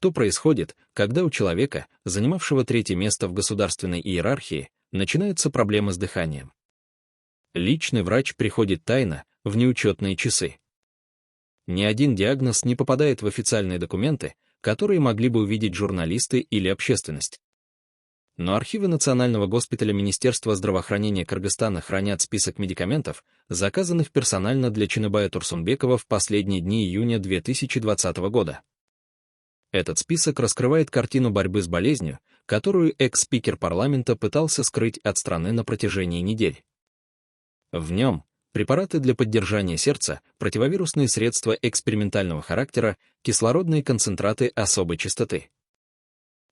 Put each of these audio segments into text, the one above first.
Что происходит, когда у человека, занимавшего третье место в государственной иерархии, начинаются проблемы с дыханием? Личный врач приходит тайно, в неучетные часы. Ни один диагноз не попадает в официальные документы, которые могли бы увидеть журналисты или общественность. Но архивы Национального госпиталя Министерства здравоохранения Кыргызстана хранят список медикаментов, заказанных персонально для Чыныбая Турсунбекова в последние дни июня 2020 года. Этот список раскрывает картину борьбы с болезнью, которую экс-спикер парламента пытался скрыть от страны на протяжении недель. В нем препараты для поддержания сердца, противовирусные средства экспериментального характера, кислородные концентраты особой частоты.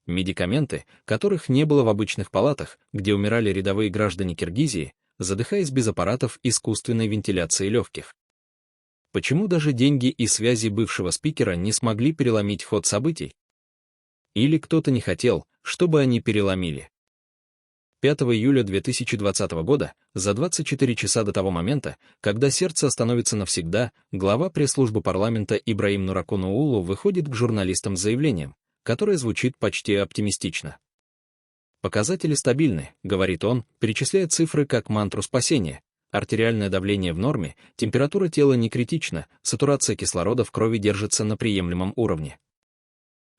Медикаменты, которых не было в обычных палатах, где умирали рядовые граждане Киргизии, задыхаясь без аппаратов искусственной вентиляции легких. Почему даже деньги и связи бывшего спикера не смогли переломить ход событий? Или кто-то не хотел, чтобы они переломили? 5 июля 2020 года, за 24 часа до того момента, когда сердце остановится навсегда, глава пресс-службы парламента Ибраим Нуракону выходит к журналистам с заявлением, которое звучит почти оптимистично. «Показатели стабильны», — говорит он, перечисляя цифры как мантру спасения. Артериальное давление в норме, температура тела не критична, сатурация кислорода в крови держится на приемлемом уровне.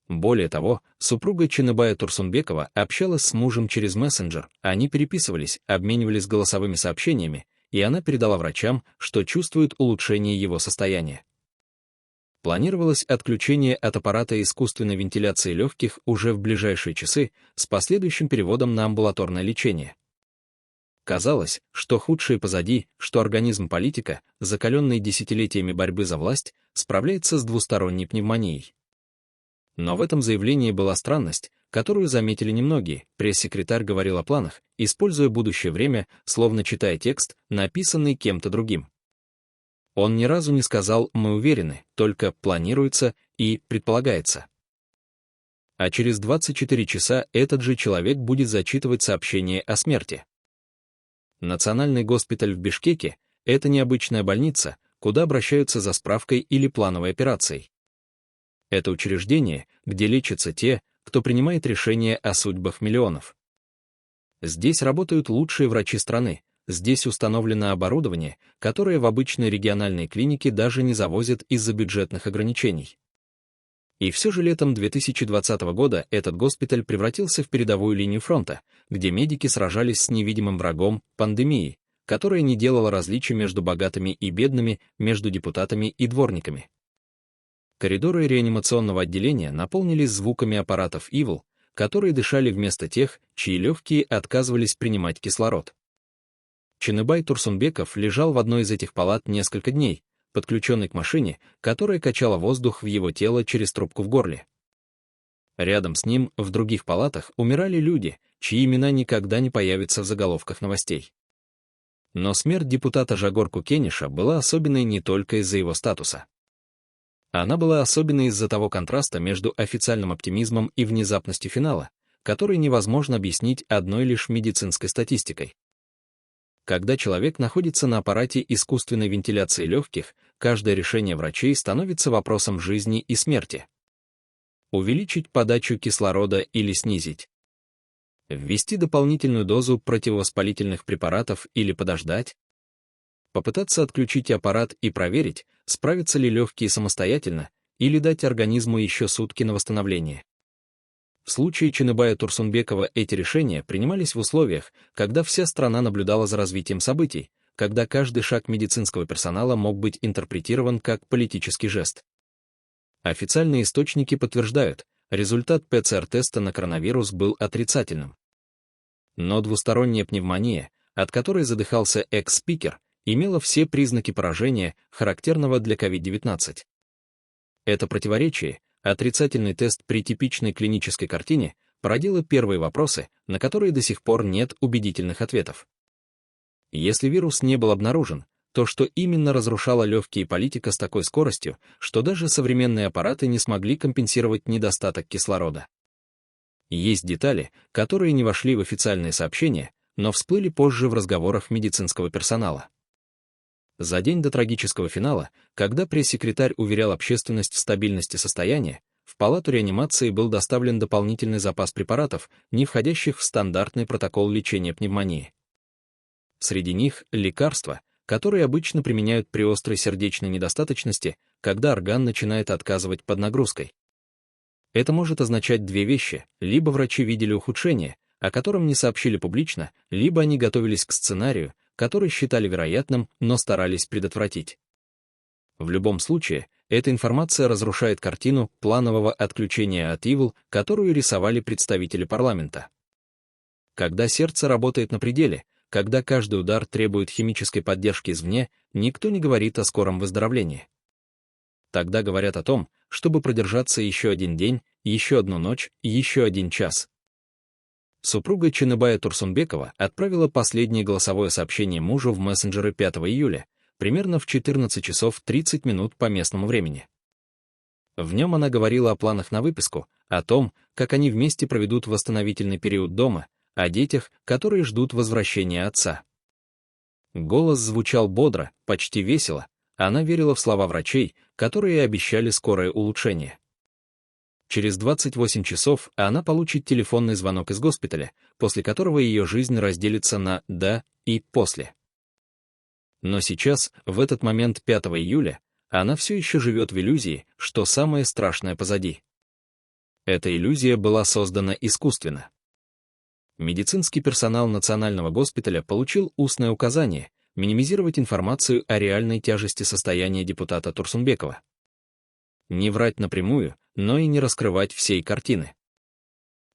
Более того, супруга Чыныбая Турсунбекова общалась с мужем через мессенджер, они переписывались, обменивались голосовыми сообщениями, и она передала врачам, что чувствует улучшение его состояния. Планировалось отключение от аппарата искусственной вентиляции легких уже в ближайшие часы с последующим переводом на амбулаторное лечение. Казалось, что худшее позади, что организм политика, закаленный десятилетиями борьбы за власть, справляется с двусторонней пневмонией. Но в этом заявлении была странность, которую заметили немногие. Пресс-секретарь говорил о планах, используя будущее время, словно читая текст, написанный кем-то другим. Он ни разу не сказал «мы уверены», только «планируется» и «предполагается». А через 24 часа этот же человек будет зачитывать сообщение о смерти. Национальный госпиталь в Бишкеке — это необычная больница, куда обращаются за справкой или плановой операцией. Это учреждение, где лечатся те, кто принимает решения о судьбах миллионов. Здесь работают лучшие врачи страны, здесь установлено оборудование, которое в обычные региональные клиники даже не завозят из-за бюджетных ограничений. И все же летом 2020 года этот госпиталь превратился в передовую линию фронта, где медики сражались с невидимым врагом — пандемией, которая не делала различий между богатыми и бедными, между депутатами и дворниками. Коридоры реанимационного отделения наполнились звуками аппаратов ИВЛ, которые дышали вместо тех, чьи легкие отказывались принимать кислород. Чыныбай Турсунбеков лежал в одной из этих палат несколько дней, подключенный к машине, которая качала воздух в его тело через трубку в горле. Рядом с ним, в других палатах, умирали люди, чьи имена никогда не появятся в заголовках новостей. Но смерть депутата Жагорку Кениша была особенной не только из-за его статуса. Она была особенной из-за того контраста между официальным оптимизмом и внезапностью финала, который невозможно объяснить одной лишь медицинской статистикой. Когда человек находится на аппарате искусственной вентиляции легких, каждое решение врачей становится вопросом жизни и смерти. Увеличить подачу кислорода или снизить? Ввести дополнительную дозу противовоспалительных препаратов или подождать? Попытаться отключить аппарат и проверить, справятся ли легкие самостоятельно, или дать организму еще сутки на восстановление. В случае Чыныбая Турсунбекова эти решения принимались в условиях, когда вся страна наблюдала за развитием событий, когда каждый шаг медицинского персонала мог быть интерпретирован как политический жест. Официальные источники подтверждают, результат ПЦР-теста на коронавирус был отрицательным. Но двусторонняя пневмония, от которой задыхался экс-спикер, имела все признаки поражения, характерного для COVID-19. Это противоречие, отрицательный тест при типичной клинической картине, породило первые вопросы, на которые до сих пор нет убедительных ответов. Если вирус не был обнаружен, то что именно разрушало легкие политика с такой скоростью, что даже современные аппараты не смогли компенсировать недостаток кислорода? Есть детали, которые не вошли в официальные сообщения, но всплыли позже в разговорах медицинского персонала. За день до трагического финала, когда пресс-секретарь уверял общественность в стабильности состояния, в палату реанимации был доставлен дополнительный запас препаратов, не входящих в стандартный протокол лечения пневмонии. Среди них лекарства, которые обычно применяют при острой сердечной недостаточности, когда орган начинает отказывать под нагрузкой. Это может означать две вещи: либо врачи видели ухудшение, о котором не сообщили публично, либо они готовились к сценарию, который считали вероятным, но старались предотвратить. В любом случае, эта информация разрушает картину планового отключения от ИВЛ, которую рисовали представители парламента. Когда сердце работает на пределе, когда каждый удар требует химической поддержки извне, никто не говорит о скором выздоровлении. Тогда говорят о том, чтобы продержаться еще один день, еще одну ночь, еще один час. Супруга Ченебая Турсунбекова отправила последнее голосовое сообщение мужу в мессенджеры 5 июля, примерно в 14 часов 30 минут по местному времени. В нем она говорила о планах на выписку, о том, как они вместе проведут восстановительный период дома, о детях, которые ждут возвращения отца. Голос звучал бодро, почти весело, она верила в слова врачей, которые обещали скорое улучшение. Через 28 часов она получит телефонный звонок из госпиталя, после которого ее жизнь разделится на «да» и «после». Но сейчас, в этот момент 5 июля, она все еще живет в иллюзии, что самое страшное позади. Эта иллюзия была создана искусственно. Медицинский персонал Национального госпиталя получил устное указание минимизировать информацию о реальной тяжести состояния депутата Турсунбекова. Не врать напрямую, но и не раскрывать всей картины.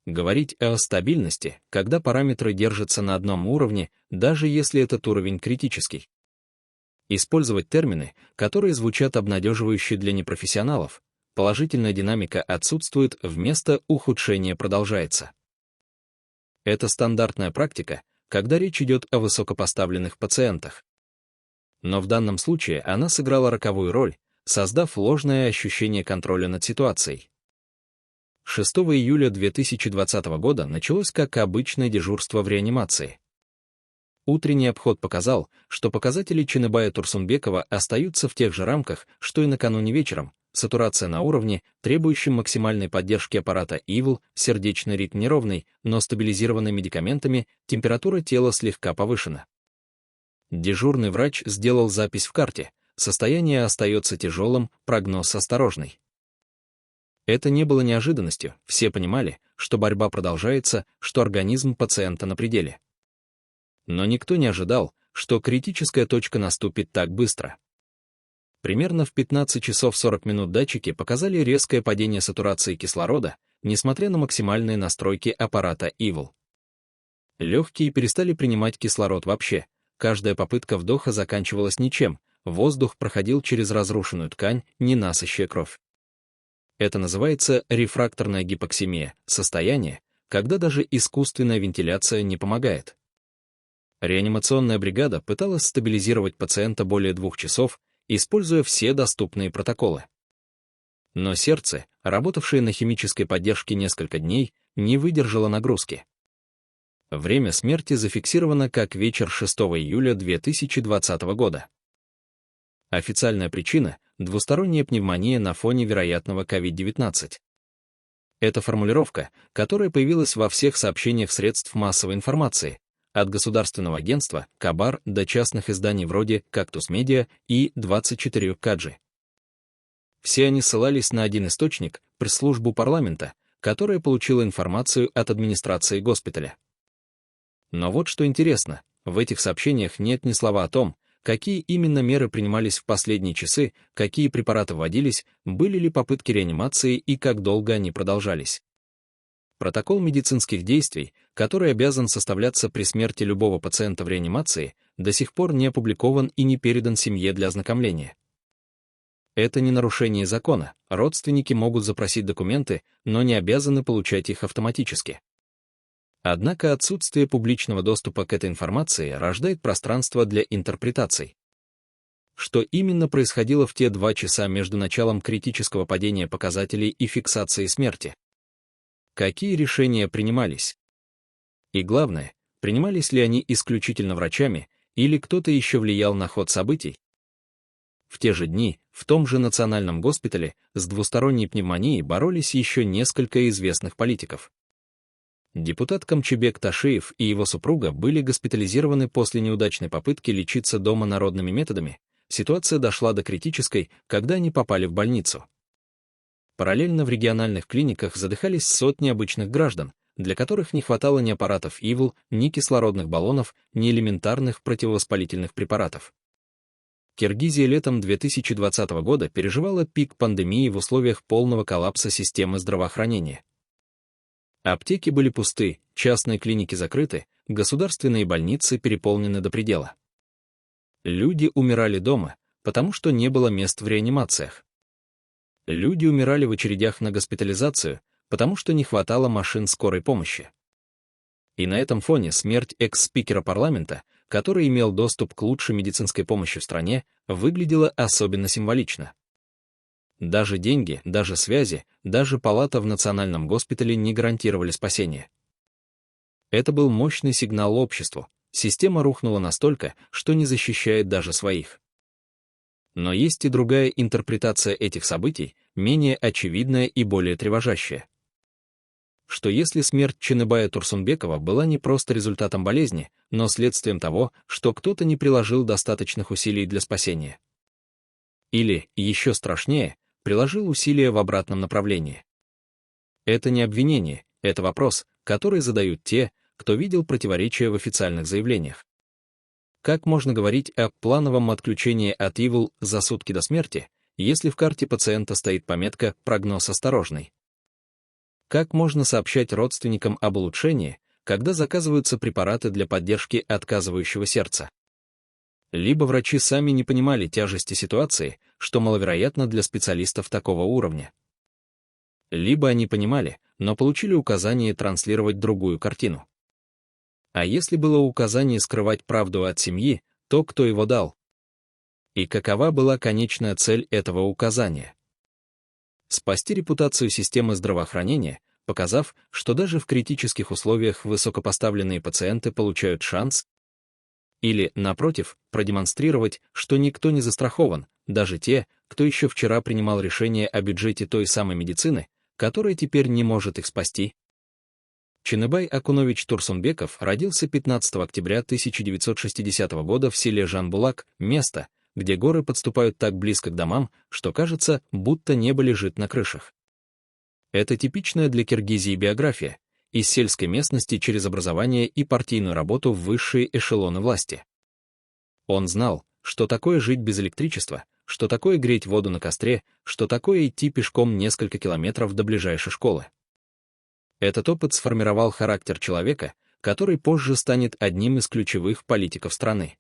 Говорить о стабильности, когда параметры держатся на одном уровне, даже если этот уровень критический. Использовать термины, которые звучат обнадеживающе для непрофессионалов. Положительная динамика отсутствует, вместо ухудшения продолжается. Это стандартная практика, когда речь идет о высокопоставленных пациентах. Но в данном случае она сыграла роковую роль, создав ложное ощущение контроля над ситуацией. 6 июля 2020 года началось как обычное дежурство в реанимации. Утренний обход показал, что показатели Ченебая Турсунбекова остаются в тех же рамках, что и накануне вечером: сатурация на уровне, требующем максимальной поддержки аппарата ИВЛ, сердечный ритм неровный, но стабилизированный медикаментами, температура тела слегка повышена. Дежурный врач сделал запись в карте: состояние остается тяжелым, прогноз осторожный. Это не было неожиданностью, все понимали, что борьба продолжается, что организм пациента на пределе. Но никто не ожидал, что критическая точка наступит так быстро. Примерно в 15 часов 40 минут датчики показали резкое падение сатурации кислорода, несмотря на максимальные настройки аппарата ИВЛ. Легкие перестали принимать кислород вообще, каждая попытка вдоха заканчивалась ничем, воздух проходил через разрушенную ткань, не насыщая кровь. Это называется рефракторная гипоксемия, состояние, когда даже искусственная вентиляция не помогает. Реанимационная бригада пыталась стабилизировать пациента более 2 часов, используя все доступные протоколы. Но сердце, работавшее на химической поддержке несколько дней, не выдержало нагрузки. Время смерти зафиксировано как вечер 6 июля 2020 года. Официальная причина – двусторонняя пневмония на фоне вероятного COVID-19. Это формулировка, которая появилась во всех сообщениях средств массовой информации, от государственного агентства Кабар до частных изданий вроде «Кактус Медиа» и «24 Каджи». Все они ссылались на один источник, пресс-службу парламента, которая получила информацию от администрации госпиталя. Но вот что интересно, в этих сообщениях нет ни слова о том, какие именно меры принимались в последние часы, какие препараты вводились, были ли попытки реанимации и как долго они продолжались. Протокол медицинских действий, который обязан составляться при смерти любого пациента в реанимации, до сих пор не опубликован и не передан семье для ознакомления. Это не нарушение закона, родственники могут запросить документы, но не обязаны получать их автоматически. Однако отсутствие публичного доступа к этой информации рождает пространство для интерпретаций. Что именно происходило в те 2 часа между началом критического падения показателей и фиксацией смерти? Какие решения принимались? И главное, принимались ли они исключительно врачами, или кто-то еще влиял на ход событий? В те же дни в том же национальном госпитале с двусторонней пневмонией боролись еще несколько известных политиков. Депутат Камчыбек Ташиев и его супруга были госпитализированы после неудачной попытки лечиться дома народными методами. Ситуация дошла до критической, когда они попали в больницу. Параллельно в региональных клиниках задыхались сотни обычных граждан, для которых не хватало ни аппаратов ИВЛ, ни кислородных баллонов, ни элементарных противовоспалительных препаратов. Киргизия летом 2020 года переживала пик пандемии в условиях полного коллапса системы здравоохранения. Аптеки были пусты, частные клиники закрыты, государственные больницы переполнены до предела. Люди умирали дома, потому что не было мест в реанимациях. Люди умирали в очередях на госпитализацию, потому что не хватало машин скорой помощи. И на этом фоне смерть экс-спикера парламента, который имел доступ к лучшей медицинской помощи в стране, выглядела особенно символично. Даже деньги, даже связи, даже палата в национальном госпитале не гарантировали спасение. Это был мощный сигнал обществу. Система рухнула настолько, что не защищает даже своих. Но есть и другая интерпретация этих событий, менее очевидная и более тревожащая. Что если смерть Чыныбая Турсунбекова была не просто результатом болезни, но следствием того, что кто-то не приложил достаточных усилий для спасения. Или, еще страшнее, приложил усилия в обратном направлении. Это не обвинение, это вопрос, который задают те, кто видел противоречия в официальных заявлениях. Как можно говорить о плановом отключении от ИВЛ за сутки до смерти, если в карте пациента стоит пометка «прогноз осторожный»? Как можно сообщать родственникам об улучшении, когда заказываются препараты для поддержки отказывающего сердца? Либо врачи сами не понимали тяжести ситуации, что маловероятно для специалистов такого уровня. Либо они понимали, но получили указание транслировать другую картину. А если было указание скрывать правду от семьи, то кто его дал? И какова была конечная цель этого указания? Спасти репутацию системы здравоохранения, показав, что даже в критических условиях высокопоставленные пациенты получают шанс? Или, напротив, продемонстрировать, что никто не застрахован, даже те, кто еще вчера принимал решение о бюджете той самой медицины, которая теперь не может их спасти? Чыныбай Акунович Турсунбеков родился 15 октября 1960 года в селе Жанбулак, место, где горы подступают так близко к домам, что кажется, будто небо лежит на крышах. Это типичная для Киргизии биография, из сельской местности через образование и партийную работу в высшие эшелоны власти. Он знал, что такое жить без электричества, что такое греть воду на костре, что такое идти пешком несколько километров до ближайшей школы. Этот опыт сформировал характер человека, который позже станет одним из ключевых политиков страны.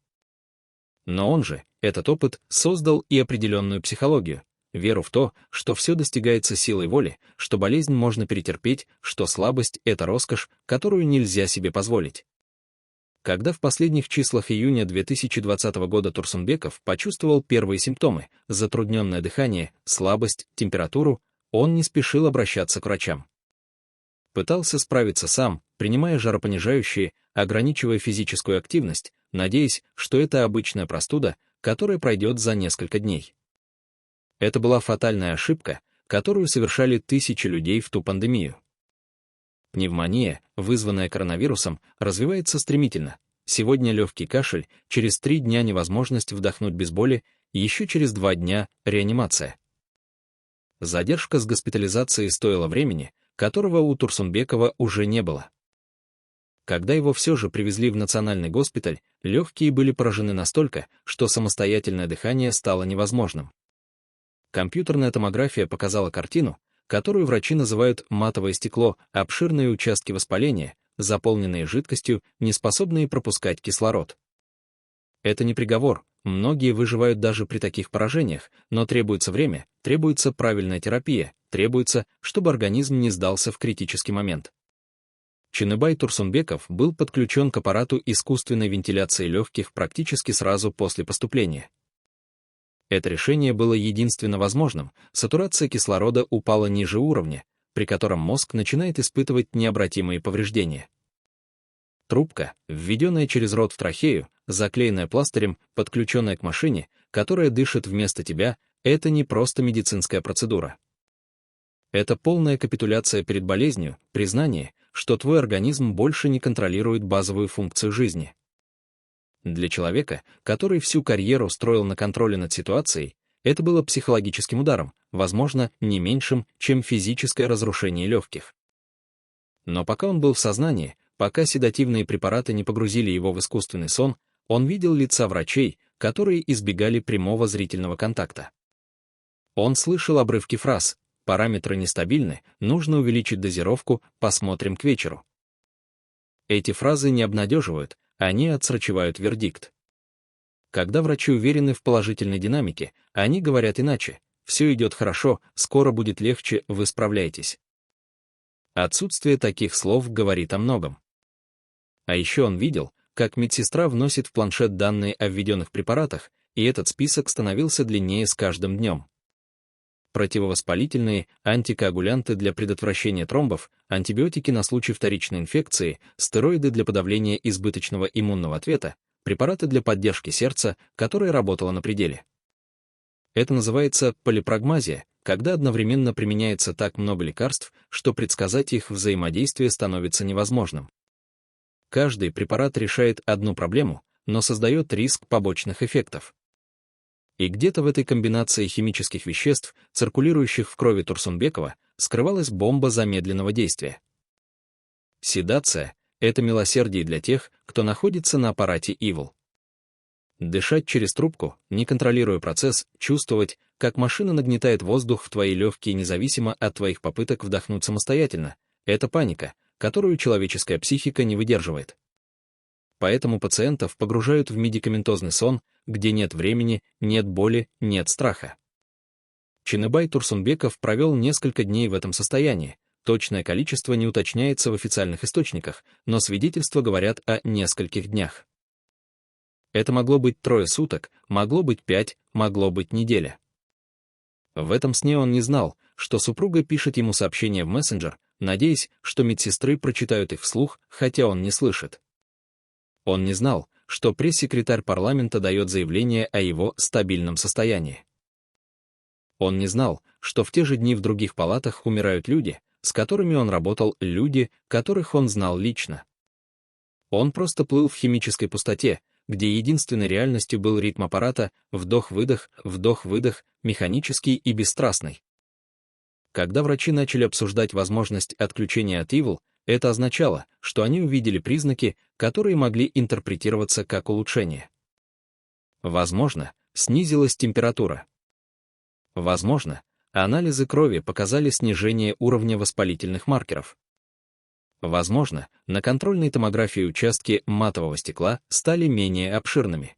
Но он же, этот опыт, создал и определенную психологию, веру в то, что все достигается силой воли, что болезнь можно перетерпеть, что слабость — это роскошь, которую нельзя себе позволить. Когда в последних числах июня 2020 года Турсунбеков почувствовал первые симптомы — затрудненное дыхание, слабость, температуру, он не спешил обращаться к врачам. Пытался справиться сам, принимая жаропонижающие, ограничивая физическую активность, надеясь, что это обычная простуда, которая пройдет за несколько дней. Это была фатальная ошибка, которую совершали тысячи людей в ту пандемию. Пневмония, вызванная коронавирусом, развивается стремительно. Сегодня легкий кашель, через 3 дня невозможность вдохнуть без боли, еще через 2 дня реанимация. Задержка с госпитализацией стоила времени, которого у Турсунбекова уже не было. Когда его все же привезли в национальный госпиталь, легкие были поражены настолько, что самостоятельное дыхание стало невозможным. Компьютерная томография показала картину, которую врачи называют матовое стекло, обширные участки воспаления, заполненные жидкостью, неспособные пропускать кислород. Это не приговор, многие выживают даже при таких поражениях, но требуется время, требуется правильная терапия, требуется, чтобы организм не сдался в критический момент. Чыныбай Турсунбеков был подключен к аппарату искусственной вентиляции легких практически сразу после поступления. Это решение было единственно возможным, сатурация кислорода упала ниже уровня, при котором мозг начинает испытывать необратимые повреждения. Трубка, введенная через рот в трахею, заклеенная пластырем, подключенная к машине, которая дышит вместо тебя, это не просто медицинская процедура. Это полная капитуляция перед болезнью, признание, что твой организм больше не контролирует базовую функцию жизни. Для человека, который всю карьеру строил на контроле над ситуацией, это было психологическим ударом, возможно, не меньшим, чем физическое разрушение легких. Но пока он был в сознании, пока седативные препараты не погрузили его в искусственный сон, он видел лица врачей, которые избегали прямого зрительного контакта. Он слышал обрывки фраз: «Параметры нестабильны, нужно увеличить дозировку, посмотрим к вечеру». Эти фразы не обнадеживают, они отсрочивают вердикт. Когда врачи уверены в положительной динамике, они говорят иначе: «Все идет хорошо, скоро будет легче, вы справляетесь». Отсутствие таких слов говорит о многом. А еще он видел, как медсестра вносит в планшет данные о введенных препаратах, и этот список становился длиннее с каждым днем. Противовоспалительные, антикоагулянты для предотвращения тромбов, антибиотики на случай вторичной инфекции, стероиды для подавления избыточного иммунного ответа, препараты для поддержки сердца, которое работало на пределе. Это называется полипрагмазия, когда одновременно применяется так много лекарств, что предсказать их взаимодействие становится невозможным. Каждый препарат решает одну проблему, но создает риск побочных эффектов. И где-то в этой комбинации химических веществ, циркулирующих в крови Турсунбекова, скрывалась бомба замедленного действия. Седация — это милосердие для тех, кто находится на аппарате ИВЛ. Дышать через трубку, не контролируя процесс, чувствовать, как машина нагнетает воздух в твои легкие независимо от твоих попыток вдохнуть самостоятельно — это паника, которую человеческая психика не выдерживает. Поэтому пациентов погружают в медикаментозный сон, где нет времени, нет боли, нет страха. Чиныбай Турсунбеков провел несколько дней в этом состоянии. Точное количество не уточняется в официальных источниках, но свидетельства говорят о нескольких днях. Это могло быть 3 суток, могло быть 5, могло быть неделя. В этом сне он не знал, что супруга пишет ему сообщения в мессенджер, надеясь, что медсестры прочитают их вслух, хотя он не слышит. Он не знал, что пресс-секретарь парламента дает заявление о его стабильном состоянии. Он не знал, что в те же дни в других палатах умирают люди, с которыми он работал, люди, которых он знал лично. Он просто плыл в химической пустоте, где единственной реальностью был ритм аппарата, вдох-выдох, механический и бесстрастный. Когда врачи начали обсуждать возможность отключения от ИВЛ, это означало, что они увидели признаки, которые могли интерпретироваться как улучшение. Возможно, снизилась температура. Возможно, анализы крови показали снижение уровня воспалительных маркеров. Возможно, на контрольной томографии участки матового стекла стали менее обширными.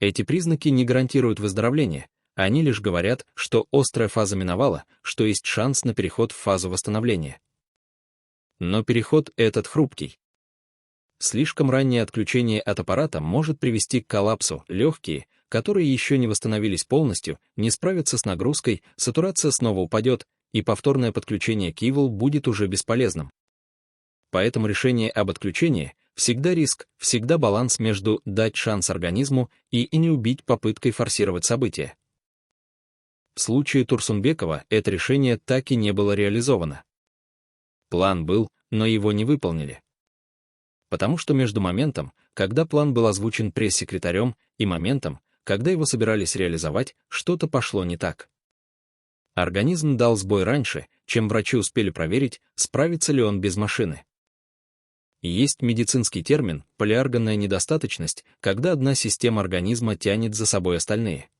Эти признаки не гарантируют выздоровление, они лишь говорят, что острая фаза миновала, что есть шанс на переход в фазу восстановления. Но переход этот хрупкий. Слишком раннее отключение от аппарата может привести к коллапсу, легкие, которые еще не восстановились полностью, не справятся с нагрузкой, сатурация снова упадет, и повторное подключение к ИВЛ будет уже бесполезным. Поэтому решение об отключении — всегда риск, всегда баланс между дать шанс организму и не убить попыткой форсировать события. В случае Турсунбекова это решение так и не было реализовано. План был, но его не выполнили. Потому что между моментом, когда план был озвучен пресс-секретарем, и моментом, когда его собирались реализовать, что-то пошло не так. Организм дал сбой раньше, чем врачи успели проверить, справится ли он без машины. Есть медицинский термин «полиорганная недостаточность», когда одна система организма тянет за собой остальные.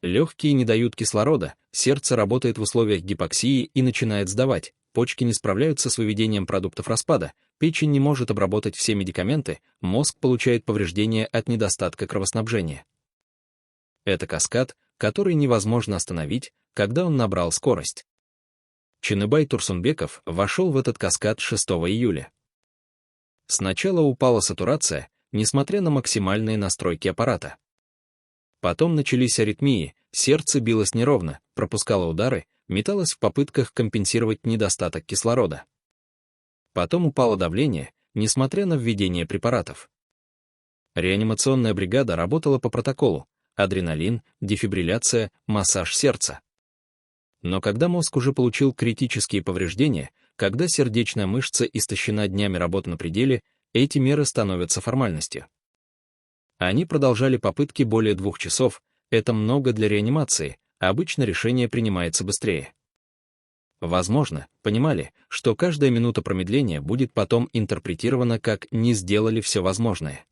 Легкие не дают кислорода, сердце работает в условиях гипоксии и начинает сдавать, почки не справляются с выведением продуктов распада, печень не может обработать все медикаменты, мозг получает повреждения от недостатка кровоснабжения. Это каскад, который невозможно остановить, когда он набрал скорость. Чиныбай Турсунбеков вошел в этот каскад 6 июля. Сначала упала сатурация, несмотря на максимальные настройки аппарата. Потом начались аритмии, сердце билось неровно, пропускало удары, металось в попытках компенсировать недостаток кислорода. Потом упало давление, несмотря на введение препаратов. Реанимационная бригада работала по протоколу, адреналин, дефибрилляция, массаж сердца. Но когда мозг уже получил критические повреждения, когда сердечная мышца истощена днями работы на пределе, эти меры становятся формальностью. Они продолжали попытки более 2 часов, это много для реанимации, а обычно решение принимается быстрее. Возможно, понимали, что каждая минута промедления будет потом интерпретирована как «не сделали все возможное».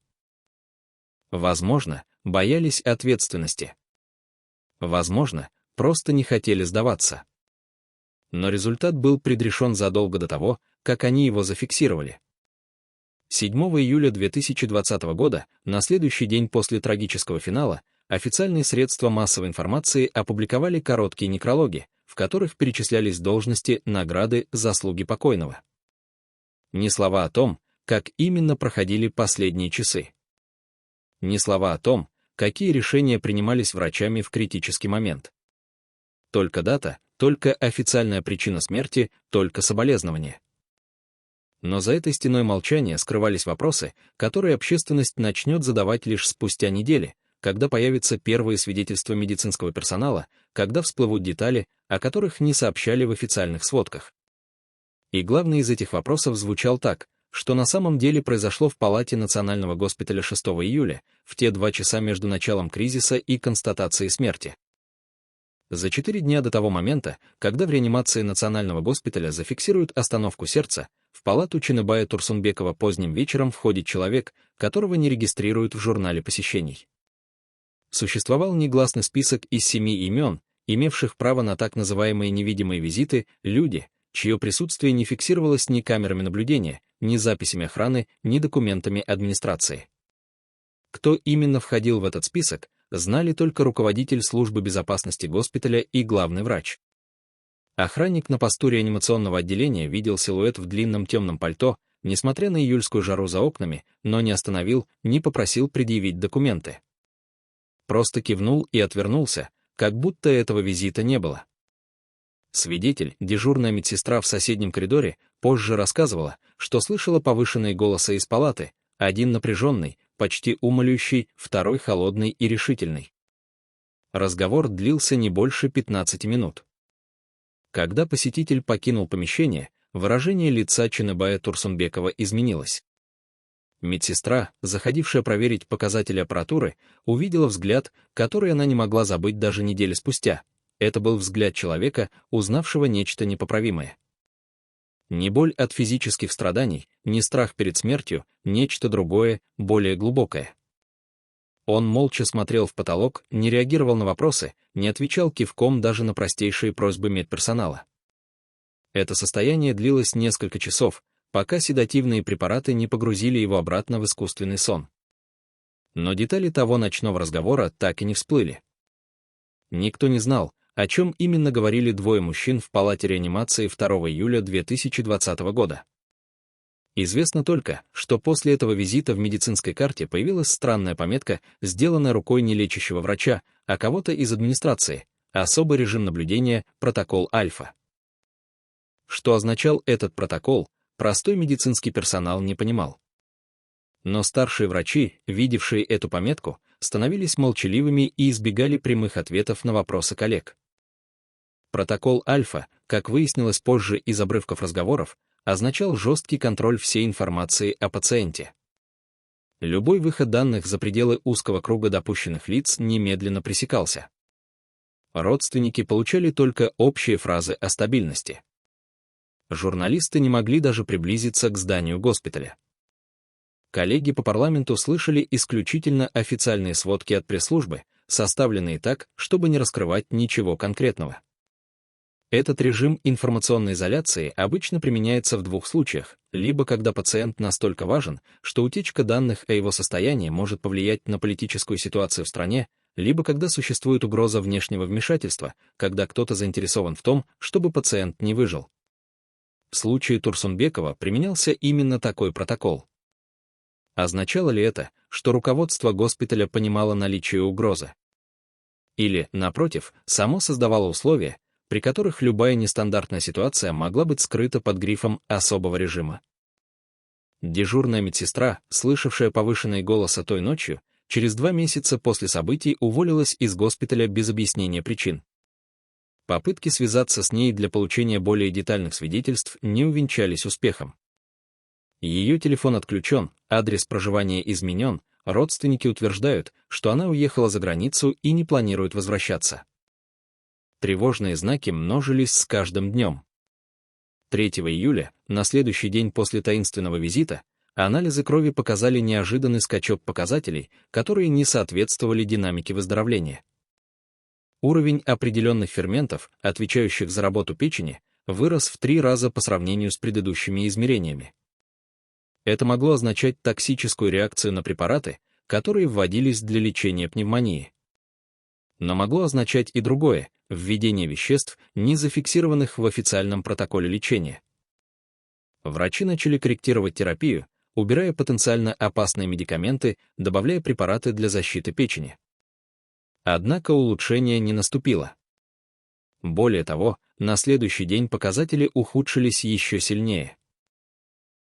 Возможно, боялись ответственности. Возможно, просто не хотели сдаваться. Но результат был предрешен задолго до того, как они его зафиксировали. 7 июля 2020 года, на следующий день после трагического финала, официальные средства массовой информации опубликовали короткие некрологи, в которых перечислялись должности, награды, заслуги покойного. Ни слова о том, как именно проходили последние часы. Ни слова о том, какие решения принимались врачами в критический момент. Только дата, только официальная причина смерти, только соболезнования. Но за этой стеной молчания скрывались вопросы, которые общественность начнет задавать лишь спустя недели, когда появятся первые свидетельства медицинского персонала, когда всплывут детали, о которых не сообщали в официальных сводках. И главный из этих вопросов звучал так: что на самом деле произошло в палате Национального госпиталя 6 июля, в те 2 часа между началом кризиса и констатацией смерти. За 4 дня до того момента, когда в реанимации Национального госпиталя зафиксируют остановку сердца, в палату Ченебая Турсунбекова поздним вечером входит человек, которого не регистрируют в журнале посещений. Существовал негласный список из 7 имен, имевших право на так называемые невидимые визиты, люди, чье присутствие не фиксировалось ни камерами наблюдения, ни записями охраны, ни документами администрации. Кто именно входил в этот список, знали только руководитель службы безопасности госпиталя и главный врач. Охранник на посту реанимационного отделения видел силуэт в длинном темном пальто, несмотря на июльскую жару за окнами, но не остановил, не попросил предъявить документы. Просто кивнул и отвернулся, как будто этого визита не было. Свидетель, дежурная медсестра в соседнем коридоре, позже рассказывала, что слышала повышенные голоса из палаты, один напряженный, почти умоляющий, второй холодный и решительный. Разговор длился не больше 15 минут. Когда посетитель покинул помещение, выражение лица Ченебая Турсунбекова изменилось. Медсестра, заходившая проверить показатели аппаратуры, увидела взгляд, который она не могла забыть даже недели спустя. Это был взгляд человека, узнавшего нечто непоправимое. Не боль от физических страданий, не страх перед смертью, нечто другое, более глубокое. Он молча смотрел в потолок, не реагировал на вопросы, не отвечал кивком даже на простейшие просьбы медперсонала. Это состояние длилось несколько часов, пока седативные препараты не погрузили его обратно в искусственный сон. Но детали того ночного разговора так и не всплыли. Никто не знал, о чем именно говорили 2 мужчин в палате реанимации 2 июля 2020 года. Известно только, что после этого визита в медицинской карте появилась странная пометка, сделанная рукой не лечащего врача, а кого-то из администрации, особый режим наблюдения, протокол Альфа. Что означал этот протокол, простой медицинский персонал не понимал. Но старшие врачи, видевшие эту пометку, становились молчаливыми и избегали прямых ответов на вопросы коллег. Протокол Альфа, как выяснилось позже из обрывков разговоров, означал жесткий контроль всей информации о пациенте. Любой выход данных за пределы узкого круга допущенных лиц немедленно пресекался. Родственники получали только общие фразы о стабильности. Журналисты не могли даже приблизиться к зданию госпиталя. Коллеги по парламенту слышали исключительно официальные сводки от пресс-службы, составленные так, чтобы не раскрывать ничего конкретного. Этот режим информационной изоляции обычно применяется в 2 случаях: либо когда пациент настолько важен, что утечка данных о его состоянии может повлиять на политическую ситуацию в стране, либо когда существует угроза внешнего вмешательства, когда кто-то заинтересован в том, чтобы пациент не выжил. В случае Турсунбекова применялся именно такой протокол. Означало ли это, что руководство госпиталя понимало наличие угрозы? Или, напротив, само создавало условия, при которых любая нестандартная ситуация могла быть скрыта под грифом особого режима? Дежурная медсестра, слышавшая повышенные голоса той ночью, через 2 месяца после событий уволилась из госпиталя без объяснения причин. Попытки связаться с ней для получения более детальных свидетельств не увенчались успехом. Ее телефон отключен, адрес проживания изменен, родственники утверждают, что она уехала за границу и не планирует возвращаться. Тревожные знаки множились с каждым днем. 3 июля, на следующий день после таинственного визита, анализы крови показали неожиданный скачок показателей, которые не соответствовали динамике выздоровления. Уровень определенных ферментов, отвечающих за работу печени, вырос в 3 раза по сравнению с предыдущими измерениями. Это могло означать токсическую реакцию на препараты, которые вводились для лечения пневмонии. Но могло означать и другое – введение веществ, не зафиксированных в официальном протоколе лечения. Врачи начали корректировать терапию, убирая потенциально опасные медикаменты, добавляя препараты для защиты печени. Однако улучшение не наступило. Более того, на следующий день показатели ухудшились еще сильнее.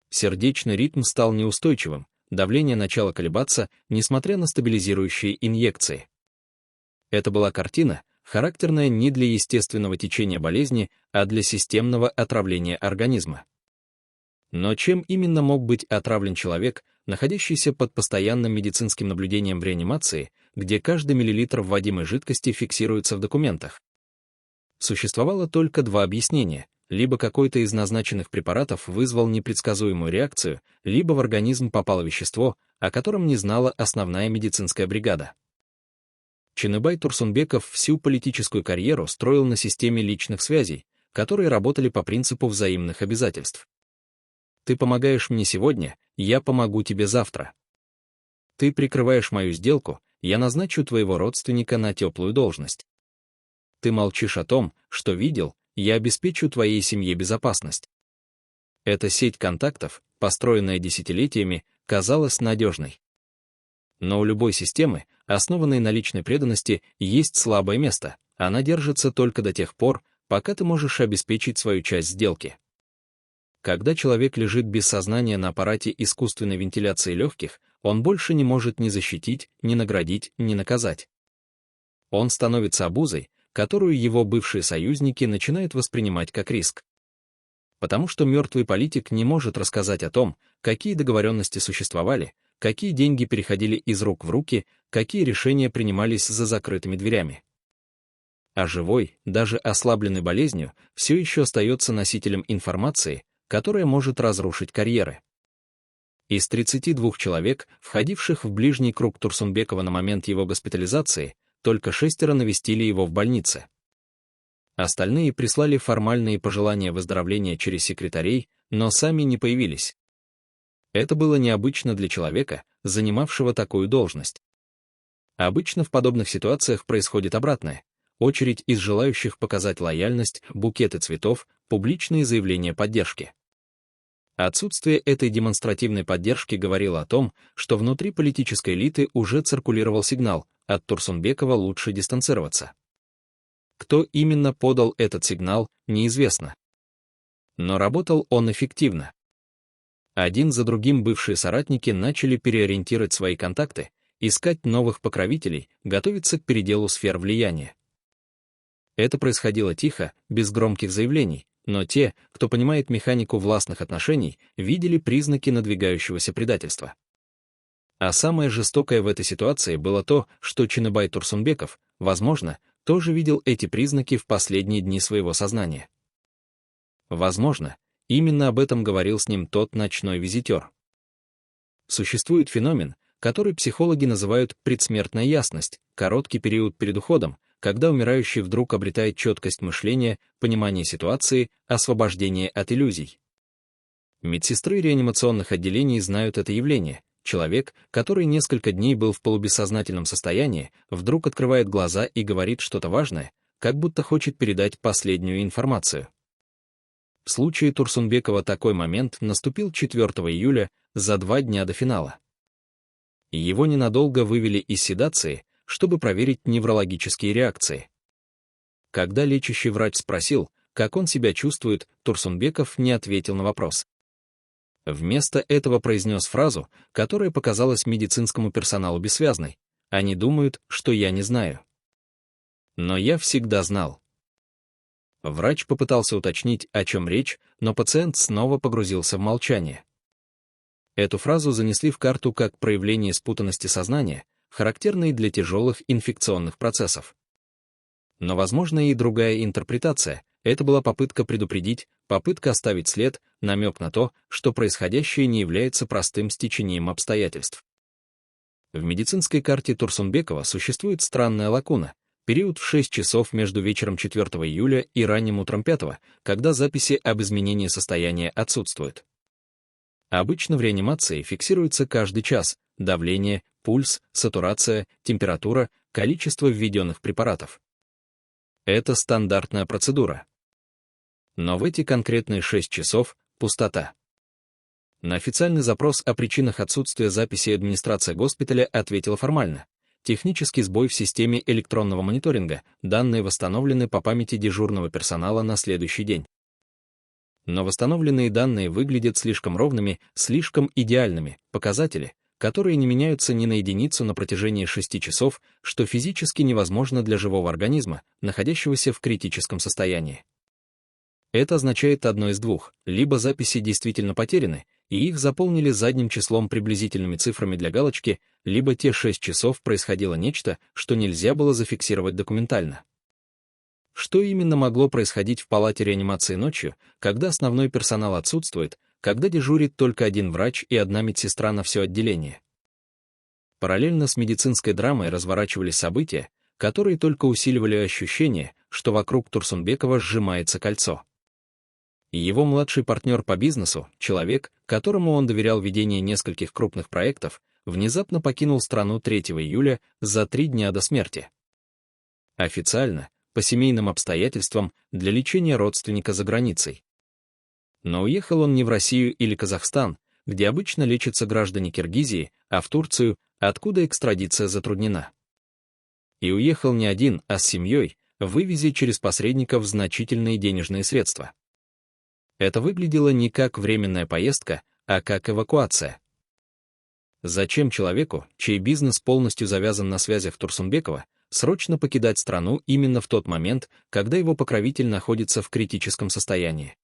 Сердечный ритм стал неустойчивым, давление начало колебаться, несмотря на стабилизирующие инъекции. Это была картина, характерная не для естественного течения болезни, а для системного отравления организма. Но чем именно мог быть отравлен человек, находящийся под постоянным медицинским наблюдением в реанимации, где каждый миллилитр вводимой жидкости фиксируется в документах? Существовало только 2 объяснения: либо какой-то из назначенных препаратов вызвал непредсказуемую реакцию, либо в организм попало вещество, о котором не знала основная медицинская бригада. Чыныбай Турсунбеков всю политическую карьеру строил на системе личных связей, которые работали по принципу взаимных обязательств. Ты помогаешь мне сегодня, я помогу тебе завтра. Ты прикрываешь мою сделку, я назначу твоего родственника на теплую должность. Ты молчишь о том, что видел, я обеспечу твоей семье безопасность. Эта сеть контактов, построенная десятилетиями, казалась надежной. Но у любой системы, основанной на личной преданности, есть слабое место. Она держится только до тех пор, пока ты можешь обеспечить свою часть сделки. Когда человек лежит без сознания на аппарате искусственной вентиляции легких, он больше не может ни защитить, ни наградить, ни наказать. Он становится обузой, которую его бывшие союзники начинают воспринимать как риск. Потому что мертвый политик не может рассказать о том, какие договоренности существовали, какие деньги переходили из рук в руки, какие решения принимались за закрытыми дверями. А живой, даже ослабленный болезнью, все еще остается носителем информации, которая может разрушить карьеры. Из 32 человек, входивших в ближний круг Турсунбекова на момент его госпитализации, только 6 навестили его в больнице. Остальные прислали формальные пожелания выздоровления через секретарей, но сами не появились. Это было необычно для человека, занимавшего такую должность. Обычно в подобных ситуациях происходит обратное. Очередь из желающих показать лояльность, букеты цветов, публичные заявления поддержки. Отсутствие этой демонстративной поддержки говорило о том, что внутри политической элиты уже циркулировал сигнал: от Турсунбекова лучше дистанцироваться. Кто именно подал этот сигнал, неизвестно. Но работал он эффективно. Один за другим бывшие соратники начали переориентировать свои контакты, искать новых покровителей, готовиться к переделу сфер влияния. Это происходило тихо, без громких заявлений, но те, кто понимает механику властных отношений, видели признаки надвигающегося предательства. А самое жестокое в этой ситуации было то, что Чыныбай Турсунбеков, возможно, тоже видел эти признаки в последние дни своего сознания. Возможно, именно об этом говорил с ним тот ночной визитер. Существует феномен, который психологи называют предсмертная ясность, короткий период перед уходом, когда умирающий вдруг обретает четкость мышления, понимание ситуации, освобождение от иллюзий. Медсестры реанимационных отделений знают это явление. Человек, который несколько дней был в полубессознательном состоянии, вдруг открывает глаза и говорит что-то важное, как будто хочет передать последнюю информацию. В случае Турсунбекова такой момент наступил 4 июля, за 2 дня до финала. Его ненадолго вывели из седации, чтобы проверить неврологические реакции. Когда лечащий врач спросил, как он себя чувствует, Турсунбеков не ответил на вопрос. Вместо этого произнес фразу, которая показалась медицинскому персоналу бессвязной: они думают, что я не знаю. Но я всегда знал. Врач попытался уточнить, о чем речь, но пациент снова погрузился в молчание. Эту фразу занесли в карту как проявление спутанности сознания, характерной для тяжелых инфекционных процессов. Но возможна и другая интерпретация. Это была попытка предупредить, попытка оставить след, намек на то, что происходящее не является простым стечением обстоятельств. В медицинской карте Турсунбекова существует странная лакуна, период в 6 часов между вечером 4 июля и ранним утром 5, когда записи об изменении состояния отсутствуют. Обычно в реанимации фиксируется каждый час давление, пульс, сатурация, температура, количество введенных препаратов. Это стандартная процедура. Но в эти конкретные 6 часов — пустота. На официальный запрос о причинах отсутствия записи администрация госпиталя ответила формально. Технический сбой в системе электронного мониторинга, данные восстановлены по памяти дежурного персонала на следующий день. Но восстановленные данные выглядят слишком ровными, слишком идеальными, показатели, которые не меняются ни на единицу на протяжении 6 часов, что физически невозможно для живого организма, находящегося в критическом состоянии. Это означает одно из двух: либо записи действительно потеряны, и их заполнили задним числом приблизительными цифрами для галочки, либо те 6 часов происходило нечто, что нельзя было зафиксировать документально. Что именно могло происходить в палате реанимации ночью, когда основной персонал отсутствует, когда дежурит только один врач и одна медсестра на все отделение? Параллельно с медицинской драмой разворачивались события, которые только усиливали ощущение, что вокруг Турсунбекова сжимается кольцо. Его младший партнер по бизнесу, человек, которому он доверял ведение нескольких крупных проектов, внезапно покинул страну 3 июля за 3 дня до смерти. Официально, по семейным обстоятельствам, для лечения родственника за границей. Но уехал он не в Россию или Казахстан, где обычно лечатся граждане Киргизии, а в Турцию, откуда экстрадиция затруднена. И уехал не один, а с семьей, вывезя через посредников значительные денежные средства. Это выглядело не как временная поездка, а как эвакуация. Зачем человеку, чей бизнес полностью завязан на связях Турсунбекова, срочно покидать страну именно в тот момент, когда его покровитель находится в критическом состоянии?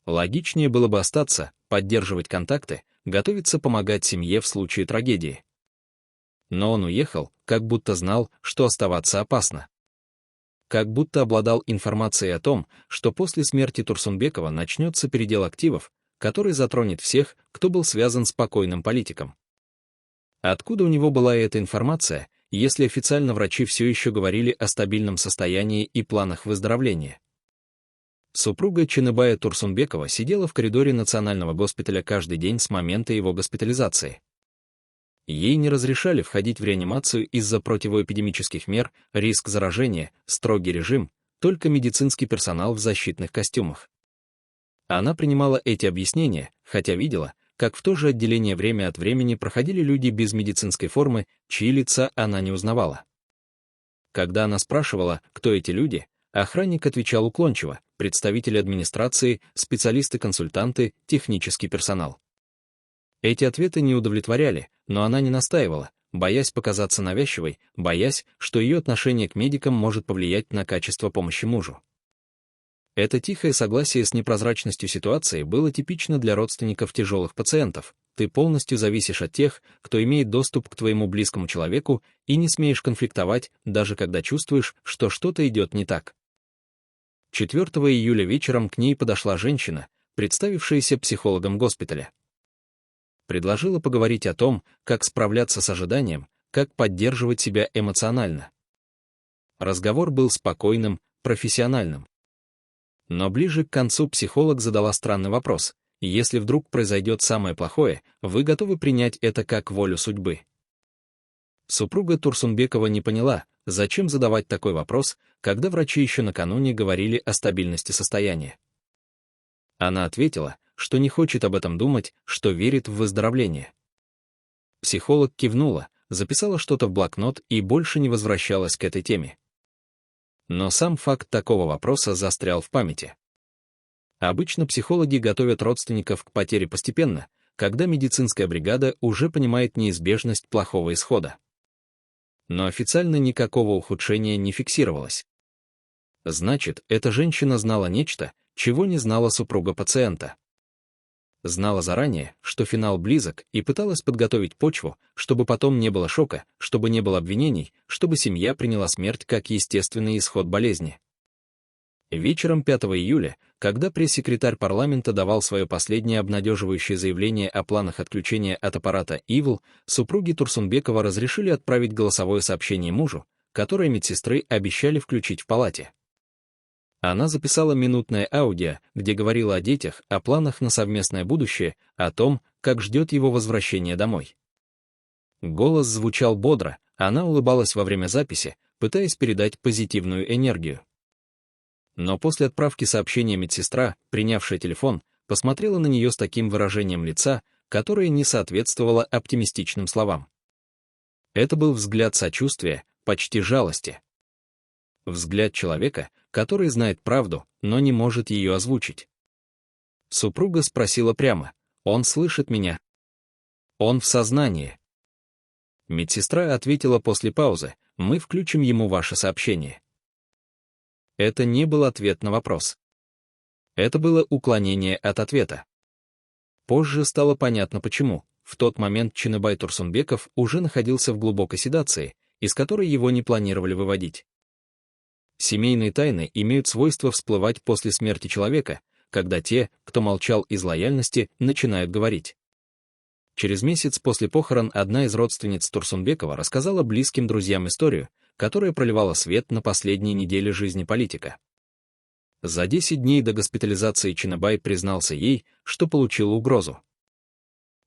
Логичнее было бы остаться, поддерживать контакты, готовиться помогать семье в случае трагедии. Но он уехал, как будто знал, что оставаться опасно. Как будто обладал информацией о том, что после смерти Турсунбекова начнется передел активов, который затронет всех, кто был связан с покойным политиком. Откуда у него была эта информация, если официально врачи все еще говорили о стабильном состоянии и планах выздоровления? Супруга Ченебая Турсунбекова сидела в коридоре Национального госпиталя каждый день с момента его госпитализации. Ей не разрешали входить в реанимацию из-за противоэпидемических мер, риск заражения, строгий режим, только медицинский персонал в защитных костюмах. Она принимала эти объяснения, хотя видела, как в то же отделение время от времени проходили люди без медицинской формы, чьи лица она не узнавала. Когда она спрашивала, кто эти люди, охранник отвечал уклончиво: представители администрации, специалисты-консультанты, технический персонал. Эти ответы не удовлетворяли, но она не настаивала, боясь показаться навязчивой, боясь, что ее отношение к медикам может повлиять на качество помощи мужу. Это тихое согласие с непрозрачностью ситуации было типично для родственников тяжелых пациентов. Ты полностью зависишь от тех, кто имеет доступ к твоему близкому человеку, и не смеешь конфликтовать, даже когда чувствуешь, что что-то идет не так. 4 июля вечером к ней подошла женщина, представившаяся психологом госпиталя. Предложила поговорить о том, как справляться с ожиданием, как поддерживать себя эмоционально. Разговор был спокойным, профессиональным. Но ближе к концу психолог задала странный вопрос: если вдруг произойдет самое плохое, вы готовы принять это как волю судьбы? Супруга Турсунбекова не поняла, зачем задавать такой вопрос, когда врачи еще накануне говорили о стабильности состояния. Она ответила, что не хочет об этом думать, что верит в выздоровление. Психолог кивнула, записала что-то в блокнот и больше не возвращалась к этой теме. Но сам факт такого вопроса застрял в памяти. Обычно психологи готовят родственников к потере постепенно, когда медицинская бригада уже понимает неизбежность плохого исхода. но официально никакого ухудшения не фиксировалось. Значит, эта женщина знала нечто, чего не знала супруга пациента. Знала заранее, что финал близок, и пыталась подготовить почву, чтобы потом не было шока, чтобы не было обвинений, чтобы семья приняла смерть как естественный исход болезни. Вечером 5 июля, когда пресс-секретарь парламента давал свое последнее обнадеживающее заявление о планах отключения от аппарата ИВЛ, супруги Турсунбекова разрешили отправить голосовое сообщение мужу, которое медсестры обещали включить в палате. Она записала минутное аудио, где говорила о детях, о планах на совместное будущее, о том, как ждет его возвращение домой. Голос звучал бодро, она улыбалась во время записи, пытаясь передать позитивную энергию. Но после отправки сообщения медсестра, принявшая телефон, посмотрела на нее с таким выражением лица, которое не соответствовало оптимистичным словам. Это был взгляд сочувствия, почти жалости. Взгляд человека, который знает правду, но не может ее озвучить. Супруга спросила прямо: «Он слышит меня? Он в сознании?» Медсестра ответила после паузы: «Мы включим ему ваше сообщение». Это не был ответ на вопрос. Это было уклонение от ответа. Позже стало понятно почему. В тот момент Чыныбай Турсунбеков уже находился в глубокой седации, из которой его не планировали выводить. Семейные тайны имеют свойство всплывать после смерти человека, когда те, кто молчал из лояльности, начинают говорить. Через месяц после похорон одна из родственниц Турсунбекова рассказала близким друзьям историю, которая проливала свет на последние недели жизни политика. За 10 дней до госпитализации Чыныбай признался ей, что получил угрозу.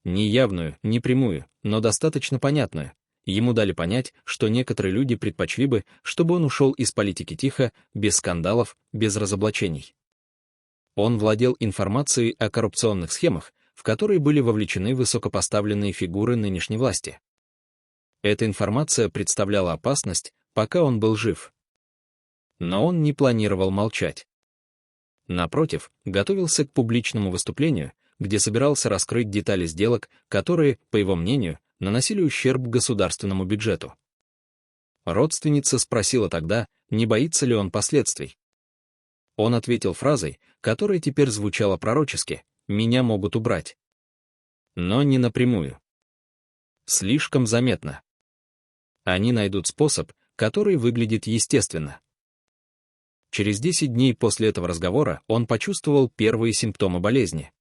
Не явную, не прямую, но достаточно понятную. Ему дали понять, что некоторые люди предпочли бы, чтобы он ушел из политики тихо, без скандалов, без разоблачений. Он владел информацией о коррупционных схемах, в которые были вовлечены высокопоставленные фигуры нынешней власти. Эта информация представляла опасность, пока он был жив. Но он не планировал молчать. Напротив, готовился к публичному выступлению, где собирался раскрыть детали сделок, которые, по его мнению, наносили ущерб государственному бюджету. Родственница спросила тогда, не боится ли он последствий. Он ответил фразой, которая теперь звучала пророчески: «Меня могут убрать». Но не напрямую. Слишком заметно. Они найдут способ, который выглядит естественно. Через 10 дней после этого разговора он почувствовал первые симптомы болезни.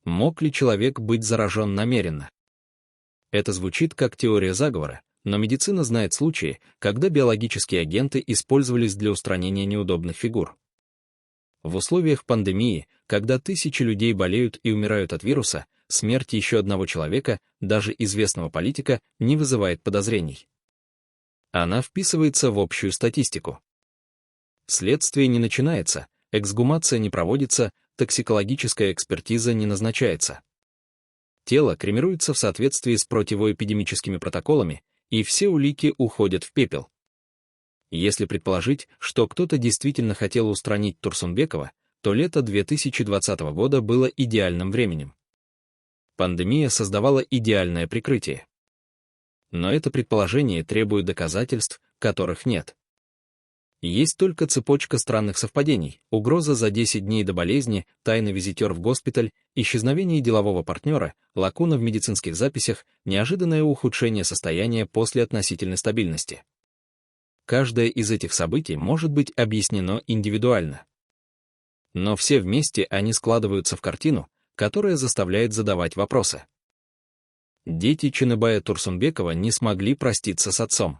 Мог ли человек быть заражен намеренно? Это звучит как теория заговора, но медицина знает случаи, когда биологические агенты использовались для устранения неудобных фигур. В условиях пандемии, когда тысячи людей болеют и умирают от вируса, смерть еще одного человека, даже известного политика, не вызывает подозрений. Она вписывается в общую статистику. Следствие не начинается, эксгумация не проводится, токсикологическая экспертиза не назначается. Тело кремируется в соответствии с противоэпидемическими протоколами, и все улики уходят в пепел. Если предположить, что кто-то действительно хотел устранить Турсунбекова, то лето 2020 года было идеальным временем. Пандемия создавала идеальное прикрытие. Но это предположение требует доказательств, которых нет. Есть только цепочка странных совпадений: угроза за 10 дней до болезни, тайный визитер в госпиталь, исчезновение делового партнера, лакуна в медицинских записях, неожиданное ухудшение состояния после относительной стабильности. Каждое из этих событий может быть объяснено индивидуально. Но все вместе они складываются в картину, которая заставляет задавать вопросы. Дети Чыныбая Турсунбекова не смогли проститься с отцом.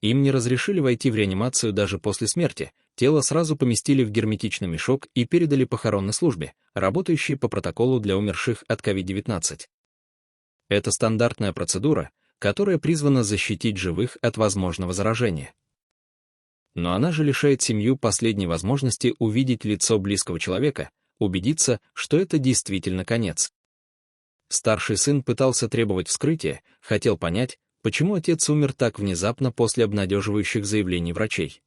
Им не разрешили войти в реанимацию даже после смерти, тело сразу поместили в герметичный мешок и передали похоронной службе, работающей по протоколу для умерших от COVID-19. Это стандартная процедура, которая призвана защитить живых от возможного заражения. Но она же лишает семью последней возможности увидеть лицо близкого человека, убедиться, что это действительно конец. Старший сын пытался требовать вскрытия, хотел понять, почему отец умер так внезапно после обнадеживающих заявлений врачей.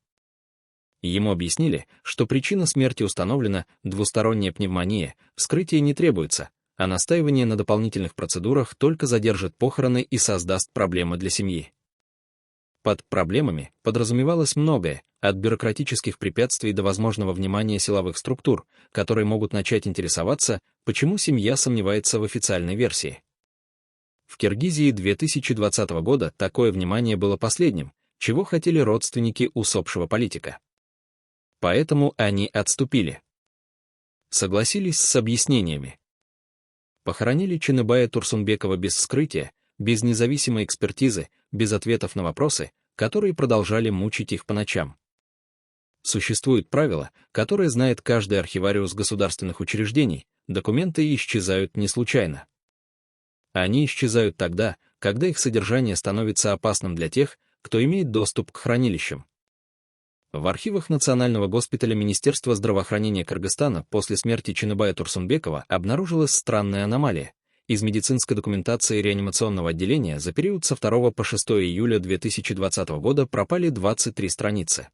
Ему объяснили, что причина смерти установлена, двусторонняя пневмония, вскрытие не требуется, а настаивание на дополнительных процедурах только задержит похороны и создаст проблемы для семьи. Под проблемами подразумевалось многое, от бюрократических препятствий до возможного внимания силовых структур, которые могут начать интересоваться, почему семья сомневается в официальной версии. В Киргизии 2020 года такое внимание было последним, чего хотели родственники усопшего политика. Поэтому они отступили. Согласились с объяснениями. Похоронили Чыныбая Турсунбекова без вскрытия, без независимой экспертизы, без ответов на вопросы, которые продолжали мучить их по ночам. Существует правило, которое знает каждый архивариус государственных учреждений: документы исчезают не случайно. Они исчезают тогда, когда их содержание становится опасным для тех, кто имеет доступ к хранилищам. В архивах Национального госпиталя Министерства здравоохранения Кыргызстана после смерти Чыныбая Турсунбекова обнаружилась странная аномалия. Из медицинской документации реанимационного отделения за период со 2 по 6 июля 2020 года пропали 23 страницы.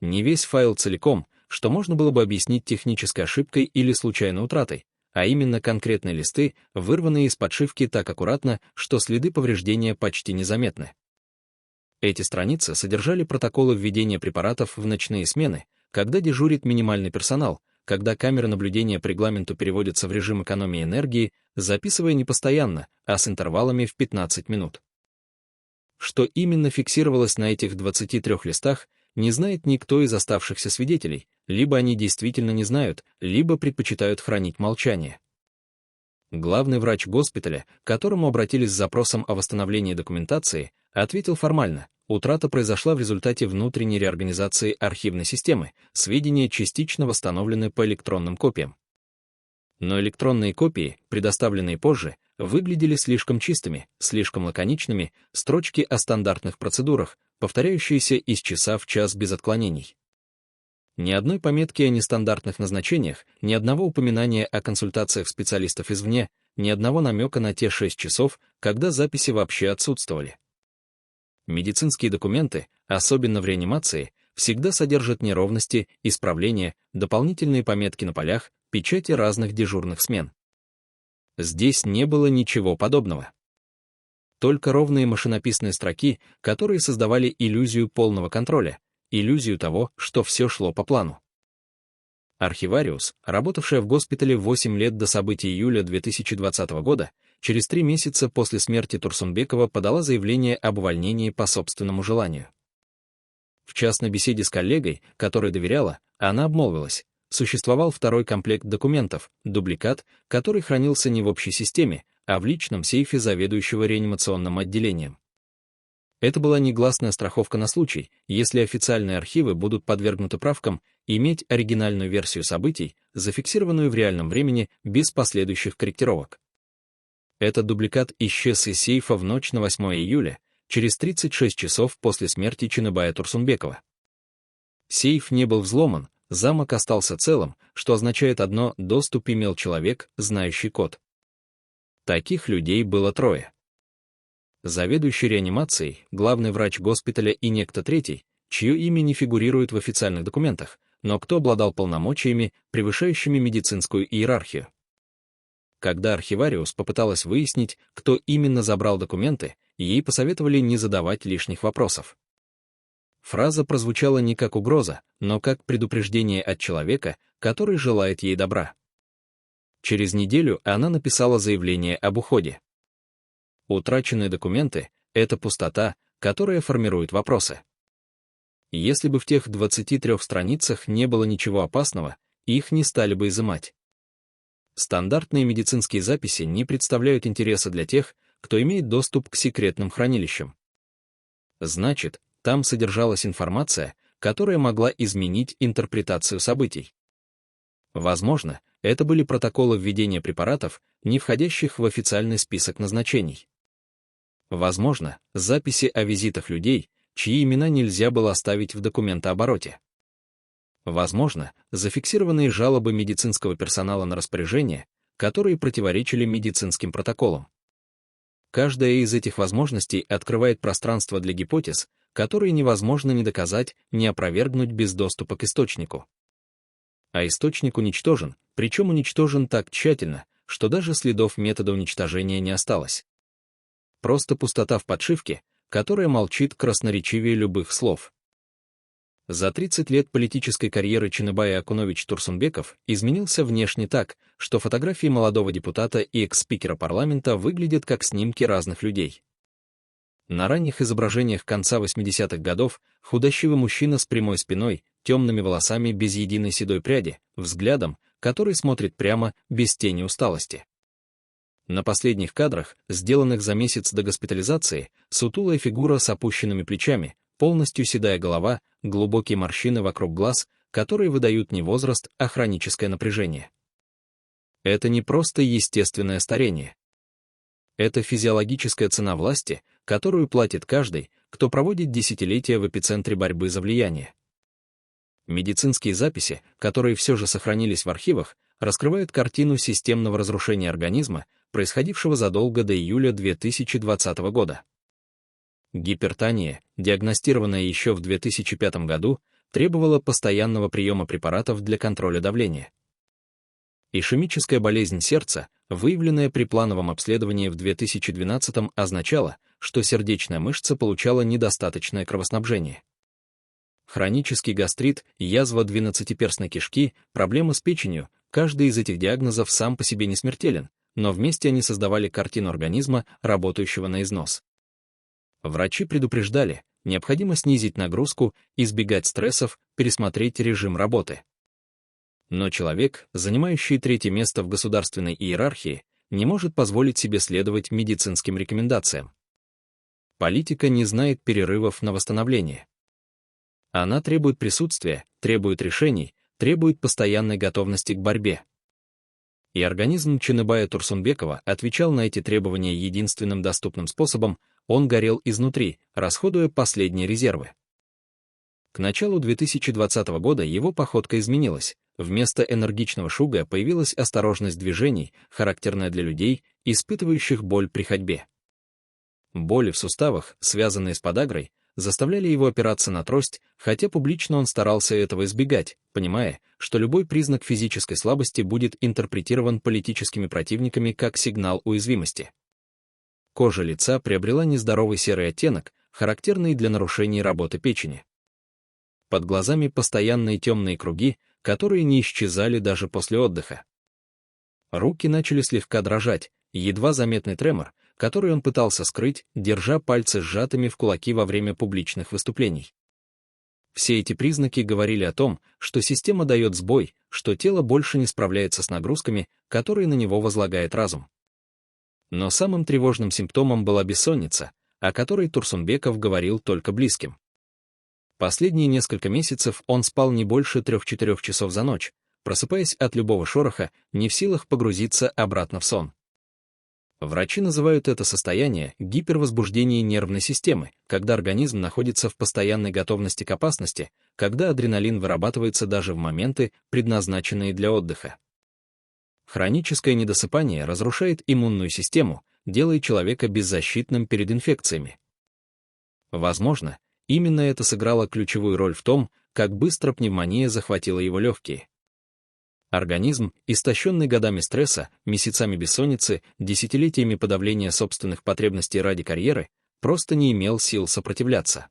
Не весь файл целиком, что можно было бы объяснить технической ошибкой или случайной утратой, а именно конкретные листы, вырванные из подшивки так аккуратно, что следы повреждения почти незаметны. Эти страницы содержали протоколы введения препаратов в ночные смены, когда дежурит минимальный персонал, когда камеры наблюдения по регламенту переводятся в режим экономии энергии, записывая не постоянно, а с интервалами в 15 минут. Что именно фиксировалось на этих 23 листах, не знает никто из оставшихся свидетелей, либо они действительно не знают, либо предпочитают хранить молчание. Главный врач госпиталя, к которому обратились с запросом о восстановлении документации, ответил формально: утрата произошла в результате внутренней реорганизации архивной системы, сведения частично восстановлены по электронным копиям. Но электронные копии, предоставленные позже, выглядели слишком чистыми, слишком лаконичными, строчки о стандартных процедурах, повторяющиеся из часа в час без отклонений. Ни одной пометки о нестандартных назначениях, ни одного упоминания о консультациях специалистов извне, ни одного намека на те 6 часов, когда записи вообще отсутствовали. Медицинские документы, особенно в реанимации, всегда содержат неровности, исправления, дополнительные пометки на полях, печати разных дежурных смен. Здесь не было ничего подобного. Только ровные машинописные строки, которые создавали иллюзию полного контроля, иллюзию того, что все шло по плану. Архивариус, работавшая в госпитале 8 лет до событий июля 2020 года, через 3 месяца после смерти Турсунбекова подала заявление об увольнении по собственному желанию. В частной беседе с коллегой, которой доверяла, она обмолвилась: существовал второй комплект документов, дубликат, который хранился не в общей системе, а в личном сейфе заведующего реанимационным отделением. Это была негласная страховка на случай, если официальные архивы будут подвергнуты правкам, иметь оригинальную версию событий, зафиксированную в реальном времени, без последующих корректировок. Этот дубликат исчез из сейфа в ночь на 8 июля, через 36 часов после смерти Чыныбая Турсунбекова. Сейф не был взломан, замок остался целым, что означает одно: доступ имел человек, знающий код. Таких людей было 3. Заведующий реанимацией, главный врач госпиталя и некто третий, чье имя не фигурирует в официальных документах, но кто обладал полномочиями, превышающими медицинскую иерархию. Когда архивариус попыталась выяснить, кто именно забрал документы, ей посоветовали не задавать лишних вопросов. Фраза прозвучала не как угроза, но как предупреждение от человека, который желает ей добра. Через неделю она написала заявление об уходе. Утраченные документы — это пустота, которая формирует вопросы. Если бы в тех 23 страницах не было ничего опасного, их не стали бы изымать. Стандартные медицинские записи не представляют интереса для тех, кто имеет доступ к секретным хранилищам. Значит, там содержалась информация, которая могла изменить интерпретацию событий. Возможно, это были протоколы введения препаратов, не входящих в официальный список назначений. Возможно, записи о визитах людей, чьи имена нельзя было оставить в документообороте. Возможно, зафиксированные жалобы медицинского персонала на распоряжения, которые противоречили медицинским протоколам. Каждая из этих возможностей открывает пространство для гипотез, которые невозможно ни доказать, ни опровергнуть без доступа к источнику. А источник уничтожен, причем уничтожен так тщательно, что даже следов метода уничтожения не осталось. Просто пустота в подшивке, которая молчит красноречивее любых слов. За 30 лет политической карьеры Чыныбай Акунович Турсунбеков изменился внешне так, что фотографии молодого депутата и экс-спикера парламента выглядят как снимки разных людей. На ранних изображениях конца 80-х годов худощавый мужчина с прямой спиной, темными волосами без единой седой пряди, взглядом, который смотрит прямо, без тени усталости. На последних кадрах, сделанных за месяц до госпитализации, сутулая фигура с опущенными плечами, полностью седая голова, глубокие морщины вокруг глаз, которые выдают не возраст, а хроническое напряжение. Это не просто естественное старение. Это физиологическая цена власти, которую платит каждый, кто проводит десятилетия в эпицентре борьбы за влияние. Медицинские записи, которые все же сохранились в архивах, раскрывают картину системного разрушения организма, происходившего задолго до июля 2020 года. Гипертония, диагностированная еще в 2005 году, требовала постоянного приема препаратов для контроля давления. Ишемическая болезнь сердца, выявленная при плановом обследовании в 2012 означала, что сердечная мышца получала недостаточное кровоснабжение. Хронический гастрит, язва двенадцатиперстной кишки, проблемы с печенью, каждый из этих диагнозов сам по себе не смертелен, но вместе они создавали картину организма, работающего на износ. Врачи предупреждали, необходимо снизить нагрузку, избегать стрессов, пересмотреть режим работы. Но человек, занимающий третье место в государственной иерархии, не может позволить себе следовать медицинским рекомендациям. Политика не знает перерывов на восстановление. Она требует присутствия, требует решений, требует постоянной готовности к борьбе. И организм Чыныбая Турсунбекова отвечал на эти требования единственным доступным способом — он горел изнутри, расходуя последние резервы. К началу 2020 года его походка изменилась. Вместо энергичного шуга появилась осторожность движений, характерная для людей, испытывающих боль при ходьбе. Боли в суставах, связанные с подагрой, заставляли его опираться на трость, хотя публично он старался этого избегать, понимая, что любой признак физической слабости будет интерпретирован политическими противниками как сигнал уязвимости. Кожа лица приобрела нездоровый серый оттенок, характерный для нарушений работы печени. Под глазами постоянные темные круги, которые не исчезали даже после отдыха. Руки начали слегка дрожать, едва заметный тремор, который он пытался скрыть, держа пальцы сжатыми в кулаки во время публичных выступлений. Все эти признаки говорили о том, что система дает сбой, что тело больше не справляется с нагрузками, которые на него возлагает разум. Но самым тревожным симптомом была бессонница, о которой Турсунбеков говорил только близким. Последние несколько месяцев он спал не больше 3-4 часов за ночь, просыпаясь от любого шороха, не в силах погрузиться обратно в сон. Врачи называют это состояние гипервозбуждение нервной системы, когда организм находится в постоянной готовности к опасности, когда адреналин вырабатывается даже в моменты, предназначенные для отдыха. Хроническое недосыпание разрушает иммунную систему, делая человека беззащитным перед инфекциями. Возможно, именно это сыграло ключевую роль в том, как быстро пневмония захватила его легкие. Организм, истощенный годами стресса, месяцами бессонницы, десятилетиями подавления собственных потребностей ради карьеры, просто не имел сил сопротивляться.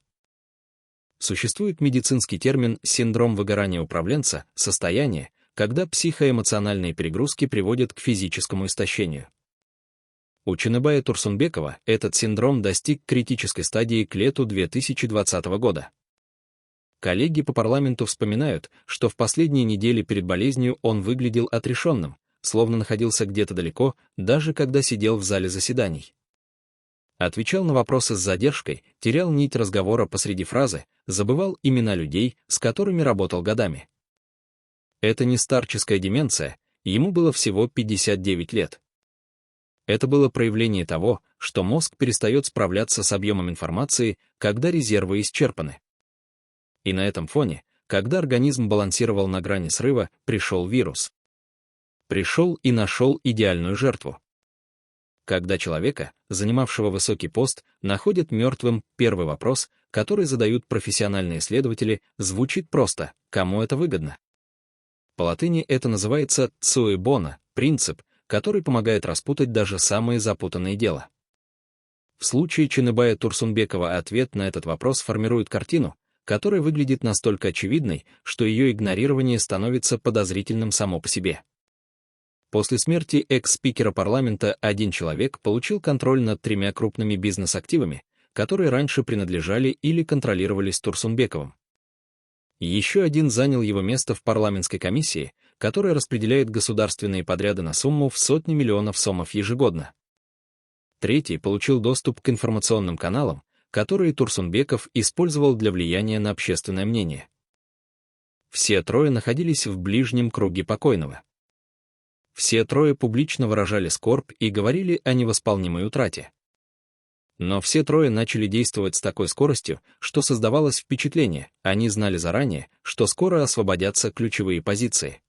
Существует медицинский термин «синдром выгорания управленца», состояние, когда психоэмоциональные перегрузки приводят к физическому истощению. У Чыныбая Турсунбекова этот синдром достиг критической стадии к лету 2020 года. Коллеги по парламенту вспоминают, что в последние недели перед болезнью он выглядел отрешенным, словно находился где-то далеко, даже когда сидел в зале заседаний. Отвечал на вопросы с задержкой, терял нить разговора посреди фразы, забывал имена людей, с которыми работал годами. Это не старческая деменция, ему было всего 59 лет. Это было проявление того, что мозг перестает справляться с объемом информации, когда резервы исчерпаны. И на этом фоне, когда организм балансировал на грани срыва, пришел вирус. Пришел и нашел идеальную жертву. Когда человека, занимавшего высокий пост, находят мертвым, первый вопрос, который задают профессиональные исследователи, звучит просто: кому это выгодно? По латыни это называется «cui bono» — принцип, который помогает распутать даже самые запутанные дела. В случае Ченебая-Турсунбекова ответ на этот вопрос формирует картину, которая выглядит настолько очевидной, что ее игнорирование становится подозрительным само по себе. После смерти экс-спикера парламента один человек получил контроль над 3 крупными бизнес-активами, которые раньше принадлежали или контролировались Турсунбековым. Еще один занял его место в парламентской комиссии, которая распределяет государственные подряды на сумму в сотни миллионов сомов ежегодно. Третий получил доступ к информационным каналам, которые Турсунбеков использовал для влияния на общественное мнение. Все 3 находились в ближнем круге покойного. Все 3 публично выражали скорбь и говорили о невосполнимой утрате. Но все 3 начали действовать с такой скоростью, что создавалось впечатление, они знали заранее, что скоро освободятся ключевые позиции.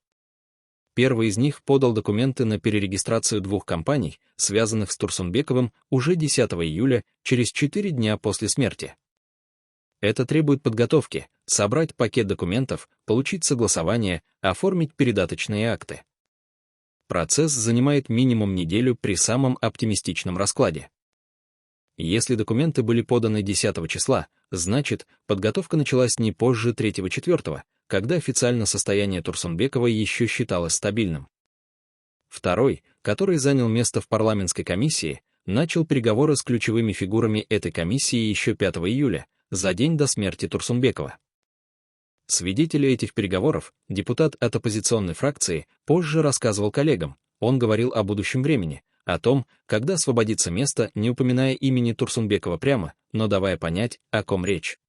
Первый из них подал документы на перерегистрацию 2 компаний, связанных с Турсунбековым, уже 10 июля, через 4 дня после смерти. Это требует подготовки, собрать пакет документов, получить согласование, оформить передаточные акты. Процесс занимает минимум неделю при самом оптимистичном раскладе. Если документы были поданы 10 числа, значит, подготовка началась не позже 3-4, когда официально состояние Турсунбекова еще считалось стабильным. Второй, который занял место в парламентской комиссии, начал переговоры с ключевыми фигурами этой комиссии еще 5 июля, за день до смерти Турсунбекова. Свидетель этих переговоров, депутат от оппозиционной фракции, позже рассказывал коллегам, он говорил о будущем времени, о том, когда освободится место, не упоминая имени Турсунбекова прямо, но давая понять, о ком речь.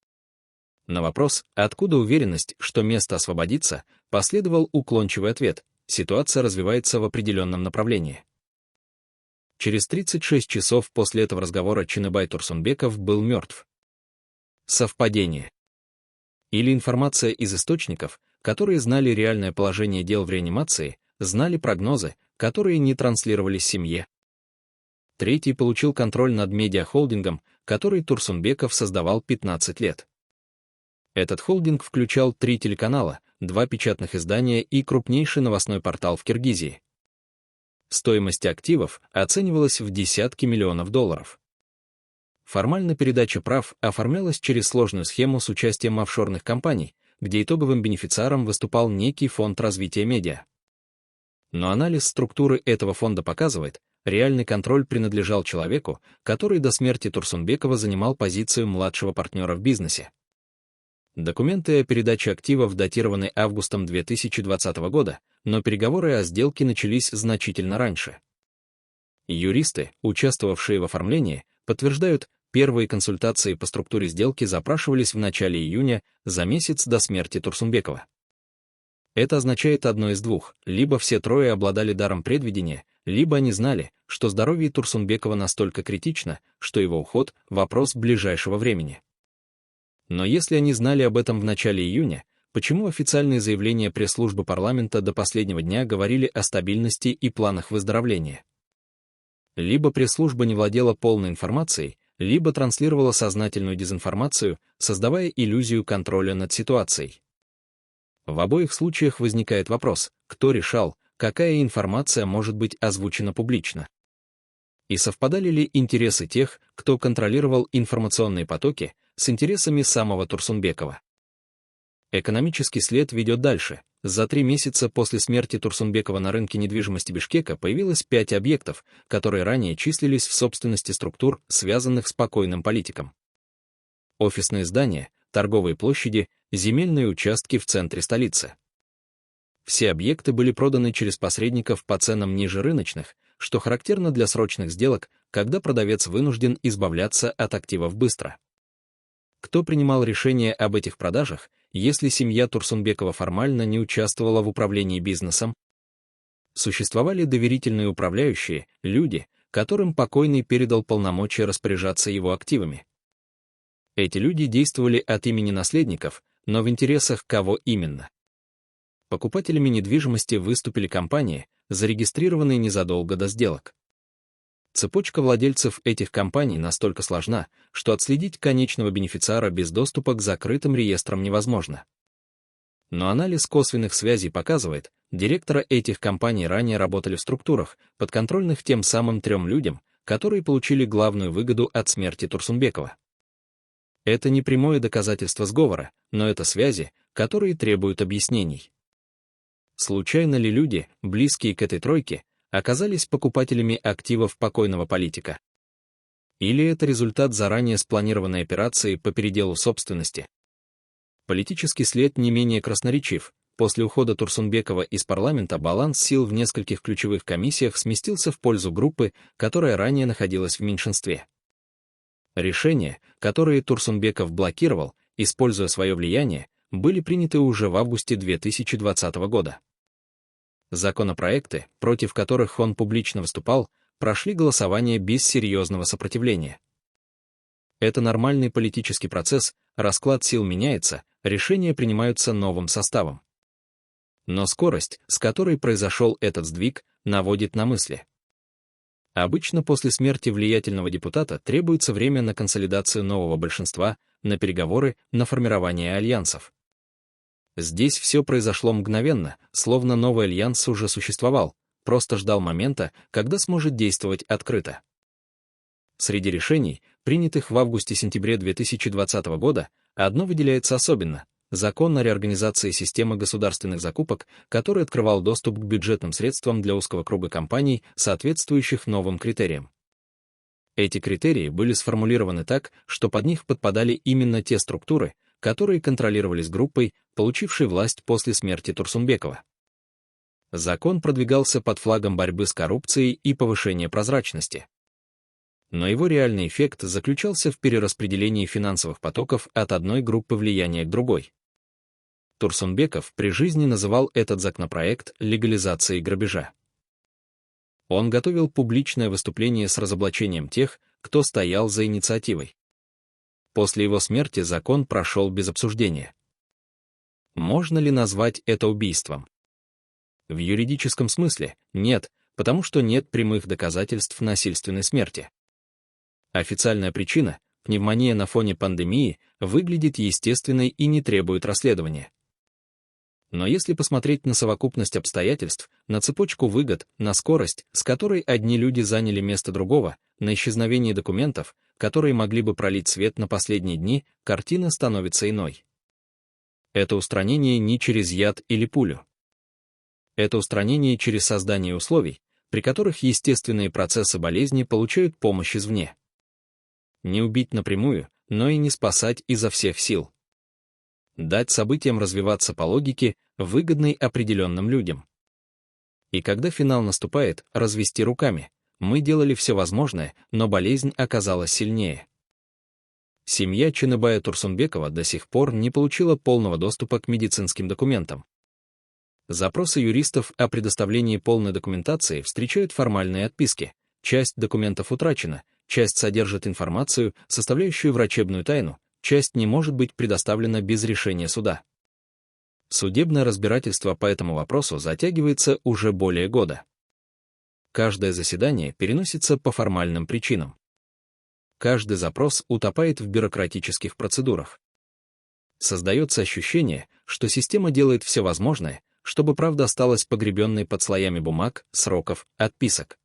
На вопрос, откуда уверенность, что место освободится, последовал уклончивый ответ: ситуация развивается в определенном направлении. Через 36 часов после этого разговора Ченебай-Турсунбеков был мертв. Совпадение. Или информация из источников, которые знали реальное положение дел в реанимации, знали прогнозы, которые не транслировались семье. Третий получил контроль над медиахолдингом, который Турсунбеков создавал 15 лет. Этот холдинг включал 3 телеканала, 2 печатных издания и крупнейший новостной портал в Киргизии. Стоимость активов оценивалась в десятки миллионов долларов. Формально передача прав оформлялась через сложную схему с участием офшорных компаний, где итоговым бенефициаром выступал некий фонд развития медиа. Но анализ структуры этого фонда показывает, реальный контроль принадлежал человеку, который до смерти Турсунбекова занимал позицию младшего партнера в бизнесе. Документы о передаче активов датированы августом 2020 года, но переговоры о сделке начались значительно раньше. Юристы, участвовавшие в оформлении, подтверждают, первые консультации по структуре сделки запрашивались в начале июня, за месяц до смерти Турсунбекова. Это означает одно из двух: либо все 3 обладали даром предвидения, либо они знали, что здоровье Турсунбекова настолько критично, что его уход — вопрос ближайшего времени. Но если они знали об этом в начале июня, почему официальные заявления пресс-службы парламента до последнего дня говорили о стабильности и планах выздоровления? Либо пресс-служба не владела полной информацией, либо транслировала сознательную дезинформацию, создавая иллюзию контроля над ситуацией. В обоих случаях возникает вопрос, кто решал, какая информация может быть озвучена публично. И совпадали ли интересы тех, кто контролировал информационные потоки, с интересами самого Турсунбекова? Экономический след ведет дальше. За 3 месяца после смерти Турсунбекова на рынке недвижимости Бишкека появилось 5 объектов, которые ранее числились в собственности структур, связанных с покойным политиком. Офисные здания, торговые площади, земельные участки в центре столицы. Все объекты были проданы через посредников по ценам ниже рыночных, что характерно для срочных сделок, когда продавец вынужден избавляться от активов быстро. Кто принимал решение об этих продажах, если семья Турсунбекова формально не участвовала в управлении бизнесом? Существовали доверительные управляющие, люди, которым покойный передал полномочия распоряжаться его активами. Эти люди действовали от имени наследников, но в интересах кого именно? Покупателями недвижимости выступили компании, зарегистрированные незадолго до сделок. Цепочка владельцев этих компаний настолько сложна, что отследить конечного бенефициара без доступа к закрытым реестрам невозможно. Но анализ косвенных связей показывает, директора этих компаний ранее работали в структурах, подконтрольных тем самым 3 людям, которые получили главную выгоду от смерти Турсунбекова. Это не прямое доказательство сговора, но это связи, которые требуют объяснений. Случайно ли люди, близкие к этой тройке, оказались покупателями активов покойного политика? Или это результат заранее спланированной операции по переделу собственности? Политический след не менее красноречив. После ухода Турсунбекова из парламента баланс сил в нескольких ключевых комиссиях сместился в пользу группы, которая ранее находилась в меньшинстве. Решения, которые Турсунбеков блокировал, используя свое влияние, были приняты уже в августе 2020 года. Законопроекты, против которых он публично выступал, прошли голосование без серьезного сопротивления. Это нормальный политический процесс, расклад сил меняется, решения принимаются новым составом. Но скорость, с которой произошел этот сдвиг, наводит на мысли. Обычно после смерти влиятельного депутата требуется время на консолидацию нового большинства, на переговоры, на формирование альянсов. Здесь все произошло мгновенно, словно новый альянс уже существовал, просто ждал момента, когда сможет действовать открыто. Среди решений, принятых в августе-сентябре 2020 года, одно выделяется особенно — Закон о реорганизации системы государственных закупок, который открывал доступ к бюджетным средствам для узкого круга компаний, соответствующих новым критериям. Эти критерии были сформулированы так, что под них подпадали именно те структуры, которые контролировались группой, получившей власть после смерти Турсунбекова. Закон продвигался под флагом борьбы с коррупцией и повышения прозрачности. Но его реальный эффект заключался в перераспределении финансовых потоков от одной группы влияния к другой. Турсунбеков при жизни называл этот законопроект легализацией грабежа. Он готовил публичное выступление с разоблачением тех, кто стоял за инициативой. После его смерти закон прошел без обсуждения. Можно ли назвать это убийством? В юридическом смысле нет, потому что нет прямых доказательств насильственной смерти. Официальная причина, пневмония на фоне пандемии, выглядит естественной и не требует расследования. Но если посмотреть на совокупность обстоятельств, на цепочку выгод, на скорость, с которой одни люди заняли место другого, на исчезновение документов, которые могли бы пролить свет на последние дни, картина становится иной. Это устранение не через яд или пулю. Это устранение через создание условий, при которых естественные процессы болезни получают помощь извне. Не убить напрямую, но и не спасать изо всех сил. Дать событиям развиваться по логике, выгодной определенным людям. И когда финал наступает, развести руками. Мы делали все возможное, но болезнь оказалась сильнее. Семья Ченебая Турсунбекова до сих пор не получила полного доступа к медицинским документам. Запросы юристов о предоставлении полной документации встречают формальные отписки. Часть документов утрачена, часть содержит информацию, составляющую врачебную тайну, часть не может быть предоставлена без решения суда. Судебное разбирательство по этому вопросу затягивается уже более года. Каждое заседание переносится по формальным причинам. Каждый запрос утопает в бюрократических процедурах. Создается ощущение, что система делает все возможное, чтобы правда осталась погребенной под слоями бумаг, сроков, отписок.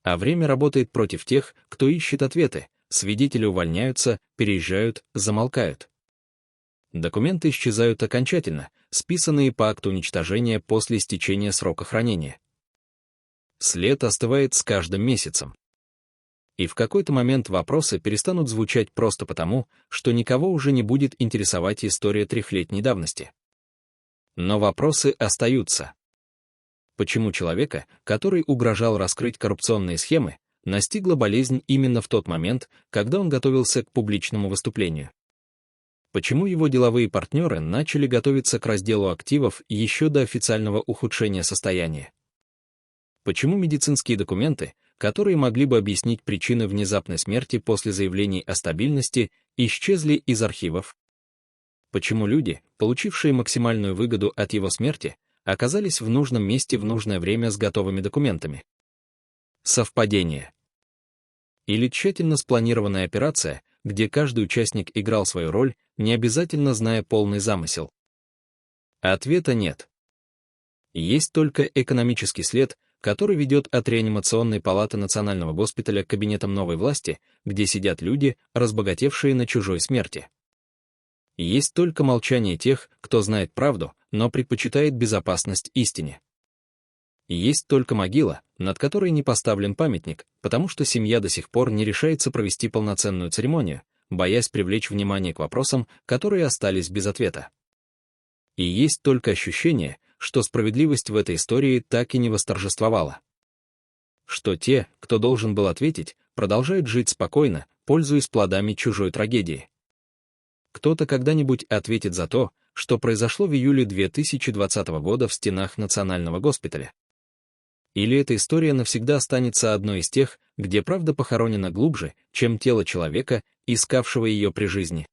А время работает против тех, кто ищет ответы, свидетели увольняются, переезжают, замолкают. Документы исчезают окончательно, списанные по акту уничтожения после истечения срока хранения. След остывает с каждым месяцем. И в какой-то момент вопросы перестанут звучать просто потому, что никого уже не будет интересовать история трехлетней давности. Но вопросы остаются. Почему человека, который угрожал раскрыть коррупционные схемы, настигла болезнь именно в тот момент, когда он готовился к публичному выступлению? Почему его деловые партнеры начали готовиться к разделу активов еще до официального ухудшения состояния? Почему медицинские документы, которые могли бы объяснить причины внезапной смерти после заявлений о стабильности, исчезли из архивов? Почему люди, получившие максимальную выгоду от его смерти, оказались в нужном месте в нужное время с готовыми документами? Совпадение. Или тщательно спланированная операция, где каждый участник играл свою роль, не обязательно зная полный замысел? Ответа нет. Есть только экономический след, который ведет от реанимационной палаты Национального госпиталя к кабинетам новой власти, где сидят люди, разбогатевшие на чужой смерти. Есть только молчание тех, кто знает правду, но предпочитает безопасность истине. Есть только могила, над которой не поставлен памятник, потому что семья до сих пор не решается провести полноценную церемонию, боясь привлечь внимание к вопросам, которые остались без ответа. И есть только ощущение, что справедливость в этой истории так и не восторжествовала. Что те, кто должен был ответить, продолжают жить спокойно, пользуясь плодами чужой трагедии. Кто-то когда-нибудь ответит за то, что произошло в июле 2020 года в стенах Национального госпиталя. Или эта история навсегда останется одной из тех, где правда похоронена глубже, чем тело человека, искавшего ее при жизни.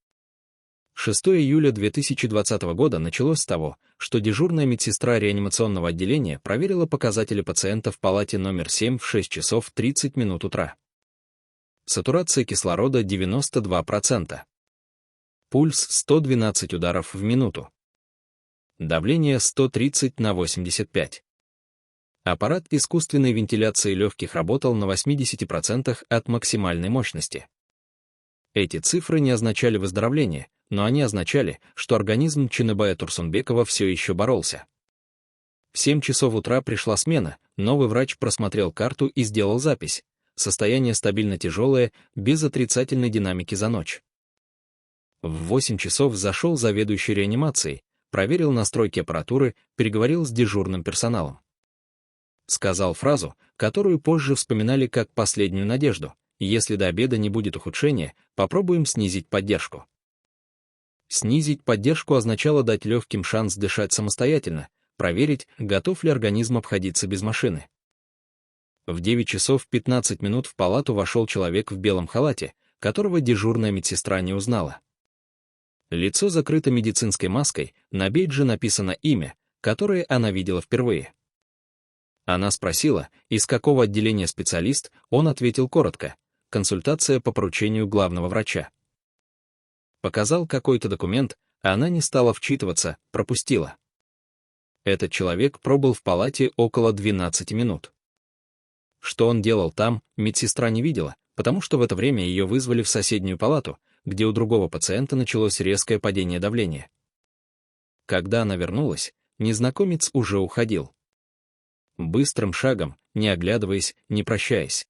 6 июля 2020 года началось с того, что дежурная медсестра реанимационного отделения проверила показатели пациента в палате номер 7 в 6 часов 30 минут утра. Сатурация кислорода 92%. Пульс 112 ударов в минуту. Давление 130/85. Аппарат искусственной вентиляции легких работал на 80% от максимальной мощности. Эти цифры не означали выздоровление, но они означали, что организм Ченебая Турсунбекова все еще боролся. В 7 часов утра пришла смена, новый врач просмотрел карту и сделал запись. Состояние стабильно тяжелое, без отрицательной динамики за ночь. В 8 часов зашел заведующий реанимацией, проверил настройки аппаратуры, переговорил с дежурным персоналом. Сказал фразу, которую позже вспоминали как последнюю надежду: если до обеда не будет ухудшения, попробуем снизить поддержку. Снизить поддержку означало дать легким шанс дышать самостоятельно, проверить, готов ли организм обходиться без машины. В 9 часов 15 минут в палату вошел человек в белом халате, которого дежурная медсестра не узнала. Лицо закрыто медицинской маской, на бейдже написано имя, которое она видела впервые. Она спросила, из какого отделения специалист, он ответил коротко: консультация по поручению главного врача. Показал какой-то документ, а она не стала вчитываться, пропустила. Этот человек пробыл в палате около 12 минут. Что он делал там, медсестра не видела, потому что в это время ее вызвали в соседнюю палату, где у другого пациента началось резкое падение давления. Когда она вернулась, незнакомец уже уходил. Быстрым шагом, не оглядываясь, не прощаясь.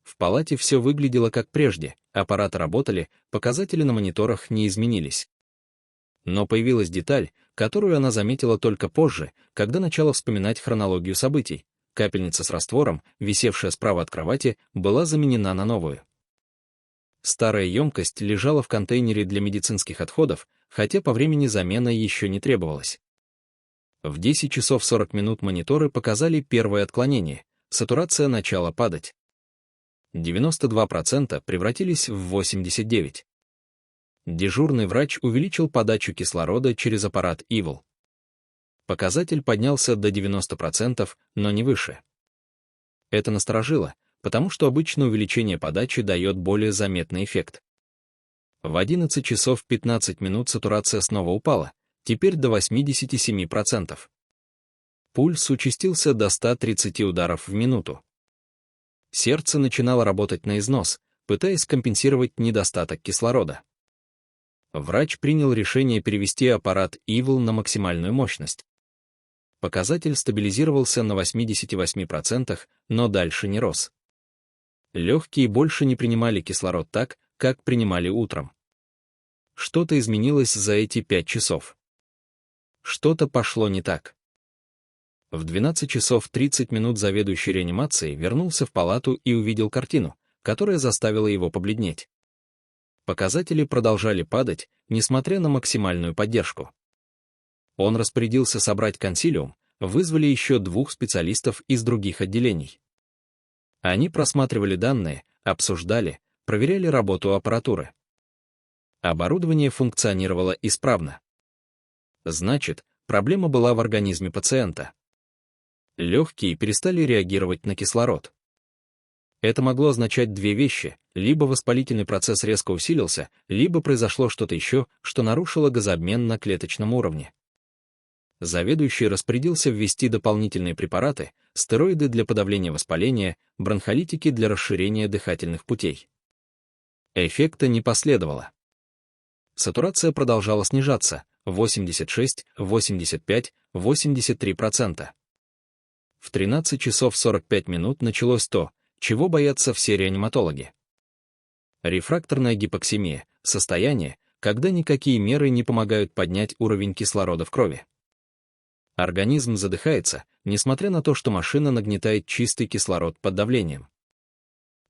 В палате все выглядело как прежде, аппараты работали, показатели на мониторах не изменились. Но появилась деталь, которую она заметила только позже, когда начала вспоминать хронологию событий. Капельница с раствором, висевшая справа от кровати, была заменена на новую. Старая емкость лежала в контейнере для медицинских отходов, хотя по времени замена еще не требовалась. В 10 часов 40 минут мониторы показали первое отклонение, сатурация начала падать. 92% превратились в 89%. Дежурный врач увеличил подачу кислорода через аппарат ИВЛ. Показатель поднялся до 90%, но не выше. Это насторожило, потому что обычно увеличение подачи дает более заметный эффект. В 11 часов 15 минут сатурация снова упала, теперь до 87%. Пульс участился до 130 ударов в минуту. Сердце начинало работать на износ, пытаясь компенсировать недостаток кислорода. Врач принял решение перевести аппарат ИВЛ на максимальную мощность. Показатель стабилизировался на 88%, но дальше не рос. Легкие больше не принимали кислород так, как принимали утром. Что-то изменилось за эти 5 часов. Что-то пошло не так. В 12 часов 30 минут заведующий реанимацией вернулся в палату и увидел картину, которая заставила его побледнеть. Показатели продолжали падать, несмотря на максимальную поддержку. Он распорядился собрать консилиум, вызвали еще 2 специалистов из других отделений. Они просматривали данные, обсуждали, проверяли работу аппаратуры. Оборудование функционировало исправно. Значит, проблема была в организме пациента. Легкие перестали реагировать на кислород. Это могло означать 2 вещи: либо воспалительный процесс резко усилился, либо произошло что-то еще, что нарушило газообмен на клеточном уровне. Заведующий распорядился ввести дополнительные препараты, стероиды для подавления воспаления, бронхолитики для расширения дыхательных путей. Эффекта не последовало. Сатурация продолжала снижаться — 86, 85, 83%. В 13 часов 45 минут началось то, чего боятся все реаниматологи. Рефракторная гипоксемия — состояние, когда никакие меры не помогают поднять уровень кислорода в крови. Организм задыхается, несмотря на то, что машина нагнетает чистый кислород под давлением.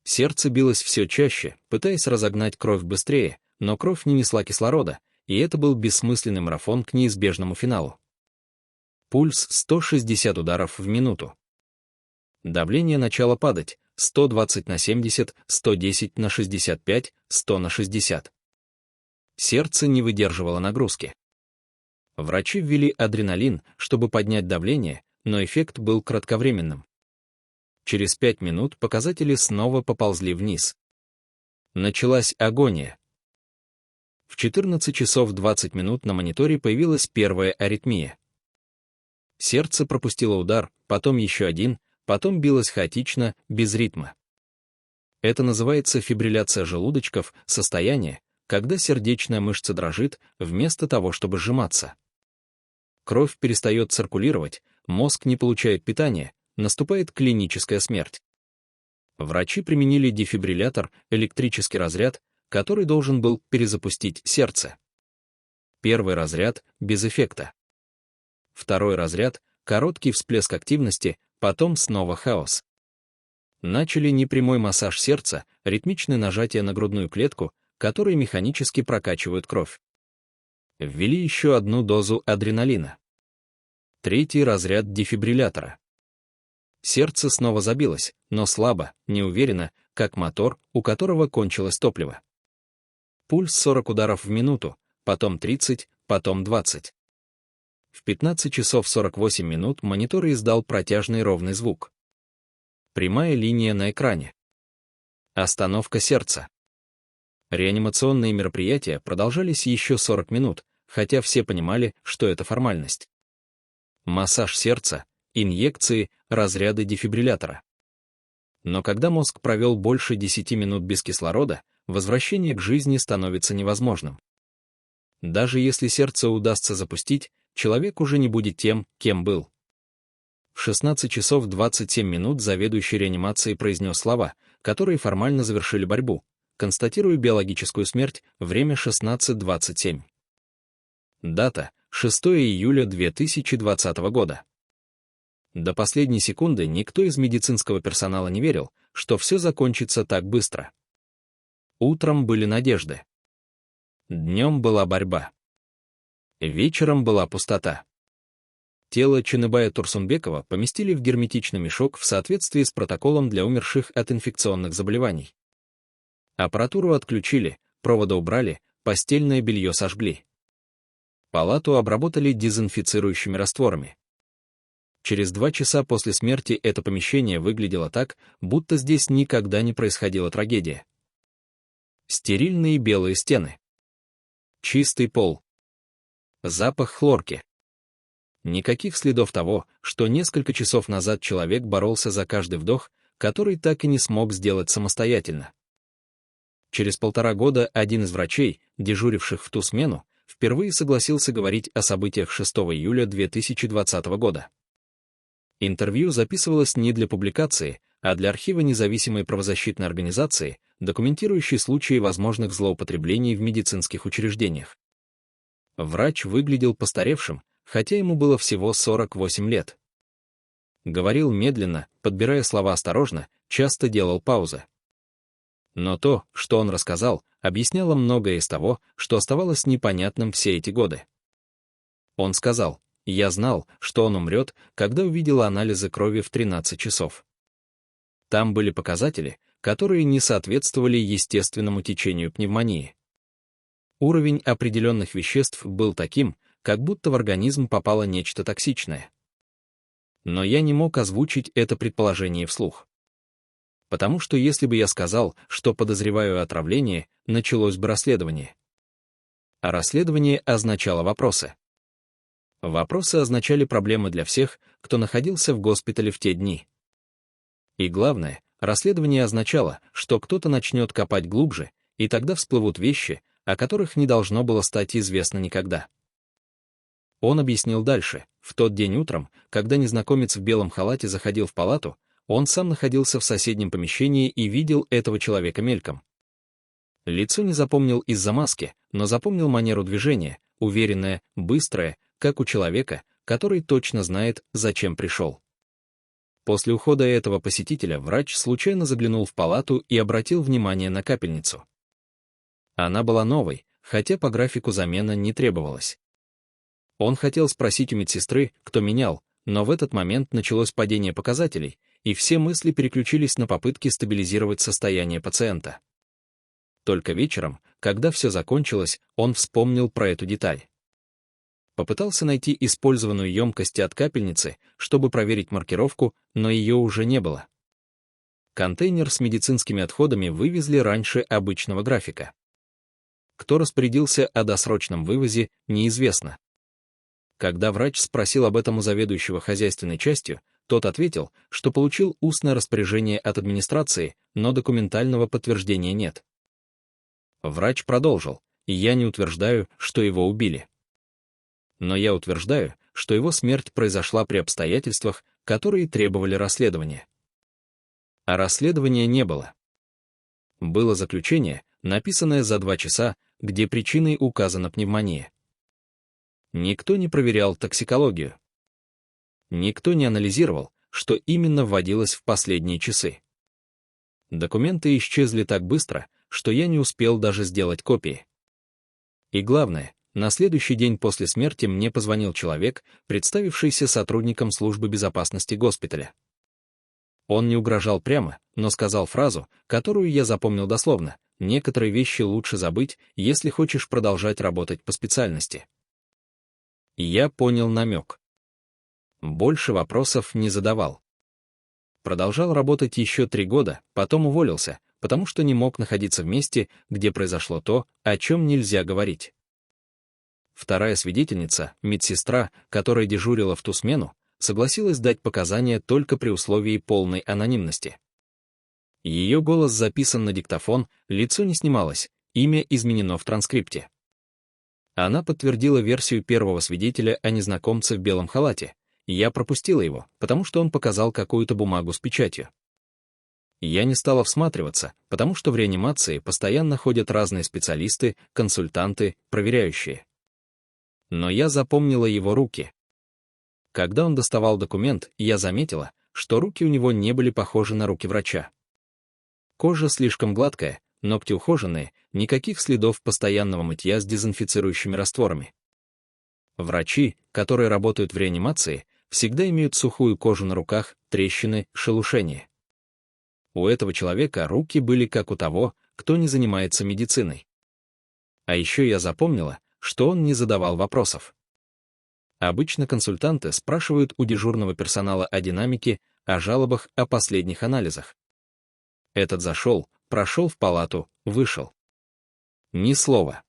Сердце билось все чаще, пытаясь разогнать кровь быстрее, но кровь не несла кислорода, и это был бессмысленный марафон к неизбежному финалу. Пульс 160 ударов в минуту. Давление начало падать — 120/70, 110/65, 100/60. Сердце не выдерживало нагрузки. Врачи ввели адреналин, чтобы поднять давление, но эффект был кратковременным. Через 5 минут показатели снова поползли вниз. Началась агония. В 14 часов 20 минут на мониторе появилась первая аритмия. Сердце пропустило удар, потом еще один, потом билось хаотично, без ритма. Это называется фибрилляция желудочков, состояние, когда сердечная мышца дрожит, вместо того, чтобы сжиматься. Кровь перестает циркулировать, мозг не получает питания, наступает клиническая смерть. Врачи применили дефибриллятор, электрический разряд, который должен был перезапустить сердце. Первый разряд — без эффекта. Второй разряд — короткий всплеск активности, потом снова хаос. Начали непрямой массаж сердца, ритмичные нажатия на грудную клетку, которые механически прокачивают кровь. Ввели еще одну дозу адреналина. Третий разряд дефибриллятора. Сердце снова забилось, но слабо, неуверенно, как мотор, у которого кончилось топливо. Пульс 40 ударов в минуту, потом 30, потом 20. В 15 часов 48 минут монитор издал протяжный ровный звук. Прямая линия на экране. Остановка сердца. Реанимационные мероприятия продолжались еще 40 минут, хотя все понимали, что это формальность. Массаж сердца, инъекции, разряды дефибриллятора. Но когда мозг провел больше 10 минут без кислорода, возвращение к жизни становится невозможным. Даже если сердце удастся запустить, человек уже не будет тем, кем был. В 16 часов 27 минут заведующий реанимацией произнес слова, которые формально завершили борьбу. Констатирую биологическую смерть, время 16:27. Дата — 6 июля 2020 года. До последней секунды никто из медицинского персонала не верил, что все закончится так быстро. Утром были надежды. Днем была борьба. Вечером была пустота. Тело Ченыбая Турсунбекова поместили в герметичный мешок в соответствии с протоколом для умерших от инфекционных заболеваний. Аппаратуру отключили, провода убрали, постельное белье сожгли. Палату обработали дезинфицирующими растворами. Через 2 часа после смерти это помещение выглядело так, будто здесь никогда не происходила трагедия. Стерильные белые стены. Чистый пол. Запах хлорки. Никаких следов того, что несколько часов назад человек боролся за каждый вдох, который так и не смог сделать самостоятельно. Через 1,5 года один из врачей, дежуривших в ту смену, впервые согласился говорить о событиях 6 июля 2020 года. Интервью записывалось не для публикации, а для архива независимой правозащитной организации, документирующей случаи возможных злоупотреблений в медицинских учреждениях. Врач выглядел постаревшим, хотя ему было всего 48 лет. Говорил медленно, подбирая слова осторожно, часто делал паузы. Но то, что он рассказал, объясняло многое из того, что оставалось непонятным все эти годы. Он сказал: «Я знал, что он умрет, когда увидел анализы крови в 13 часов. Там были показатели, которые не соответствовали естественному течению пневмонии. Уровень определенных веществ был таким, как будто в организм попало нечто токсичное. Но я не мог озвучить это предположение вслух. Потому что если бы я сказал, что подозреваю отравление, началось бы расследование. А расследование означало вопросы. Вопросы означали проблемы для всех, кто находился в госпитале в те дни. И главное, расследование означало, что кто-то начнет копать глубже, и тогда всплывут вещи, о которых не должно было стать известно никогда. Он объяснил дальше. В тот день утром, когда незнакомец в белом халате заходил в палату, он сам находился в соседнем помещении и видел этого человека мельком. Лицо не запомнил из-за маски, но запомнил манеру движения, уверенное, быстрое, как у человека, который точно знает, зачем пришел. После ухода этого посетителя врач случайно заглянул в палату и обратил внимание на капельницу. Она была новой, хотя по графику замена не требовалась. Он хотел спросить у медсестры, кто менял, но в этот момент началось падение показателей, и все мысли переключились на попытки стабилизировать состояние пациента. Только вечером, когда все закончилось, он вспомнил про эту деталь. Попытался найти использованную емкость от капельницы, чтобы проверить маркировку, но ее уже не было. Контейнер с медицинскими отходами вывезли раньше обычного графика. Кто распорядился о досрочном вывозе, неизвестно. Когда врач спросил об этом у заведующего хозяйственной частью, тот ответил, что получил устное распоряжение от администрации, но документального подтверждения нет. Врач продолжил: «Я не утверждаю, что его убили. Но я утверждаю, что его смерть произошла при обстоятельствах, которые требовали расследования». А расследования не было. Было заключение, написанное за 2 часа, где причиной указана пневмония. Никто не проверял токсикологию. Никто не анализировал, что именно вводилось в последние часы. Документы исчезли так быстро, что я не успел даже сделать копии. И главное, на следующий день после смерти мне позвонил человек, представившийся сотрудником службы безопасности госпиталя. Он не угрожал прямо, но сказал фразу, которую я запомнил дословно: «Некоторые вещи лучше забыть, если хочешь продолжать работать по специальности». Я понял намек. Больше вопросов не задавал. Продолжал работать еще 3 года, потом уволился, потому что не мог находиться в месте, где произошло то, о чем нельзя говорить. Вторая свидетельница, медсестра, которая дежурила в ту смену, согласилась дать показания только при условии полной анонимности. Ее голос записан на диктофон, лицо не снималось, имя изменено в транскрипте. Она подтвердила версию первого свидетеля о незнакомце в белом халате. Я пропустила его, потому что он показал какую-то бумагу с печатью. Я не стала всматриваться, потому что в реанимации постоянно ходят разные специалисты, консультанты, проверяющие. Но я запомнила его руки. Когда он доставал документ, я заметила, что руки у него не были похожи на руки врача. Кожа слишком гладкая, ногти ухоженные, никаких следов постоянного мытья с дезинфицирующими растворами. Врачи, которые работают в реанимации, всегда имеют сухую кожу на руках, трещины, шелушения. У этого человека руки были как у того, кто не занимается медициной. А еще я запомнила, что он не задавал вопросов. Обычно консультанты спрашивают у дежурного персонала о динамике, о жалобах, о последних анализах. Этот зашел, прошел в палату, вышел. Ни слова.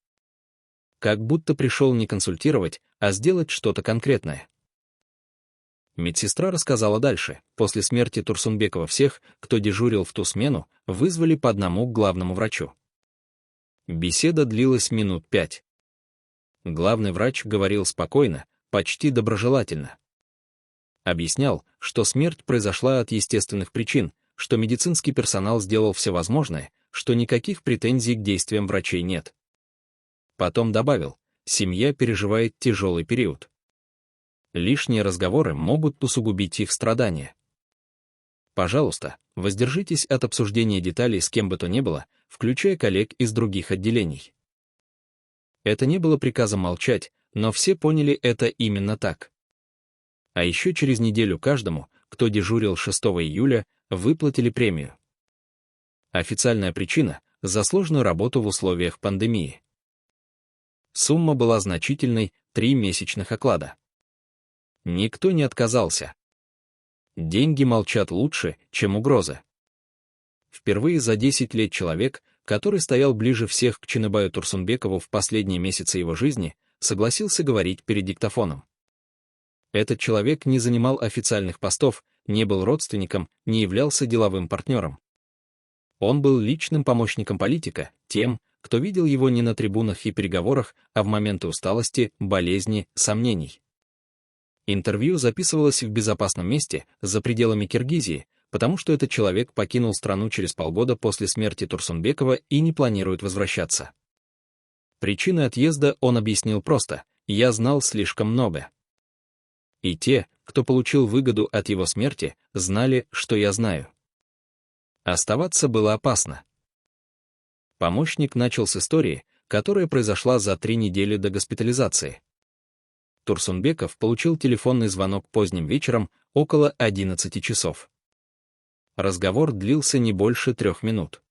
Как будто пришел не консультировать, а сделать что-то конкретное. Медсестра рассказала дальше. После смерти Турсунбекова всех, кто дежурил в ту смену, вызвали по одному к главному врачу. Беседа длилась минут 5. Главный врач говорил спокойно, почти доброжелательно. Объяснял, что смерть произошла от естественных причин, что медицинский персонал сделал все возможное, что никаких претензий к действиям врачей нет. Потом добавил: семья переживает тяжелый период. Лишние разговоры могут усугубить их страдания. Пожалуйста, воздержитесь от обсуждения деталей с кем бы то ни было, включая коллег из других отделений. Это не было приказом молчать, но все поняли это именно так. А еще через неделю каждому, кто дежурил 6 июля, выплатили премию. Официальная причина — за сложную работу в условиях пандемии. Сумма была значительной — 3 месячных оклада. Никто не отказался. Деньги молчат лучше, чем угрозы. Впервые за 10 лет человек, который стоял ближе всех к Чыныбаю Турсунбекову в последние месяцы его жизни, согласился говорить перед диктофоном. Этот человек не занимал официальных постов, не был родственником, не являлся деловым партнером. Он был личным помощником политика, тем, кто видел его не на трибунах и переговорах, а в моменты усталости, болезни, сомнений. Интервью записывалось в безопасном месте, за пределами Киргизии, потому что этот человек покинул страну через полгода после смерти Турсунбекова и не планирует возвращаться. Причины отъезда он объяснил просто: «Я знал слишком много». И те, кто получил выгоду от его смерти, знали, что я знаю. Оставаться было опасно. Помощник начал с истории, которая произошла за 3 недели до госпитализации. Турсунбеков получил телефонный звонок поздним вечером, около 11 часов. Разговор длился не больше 3 минут.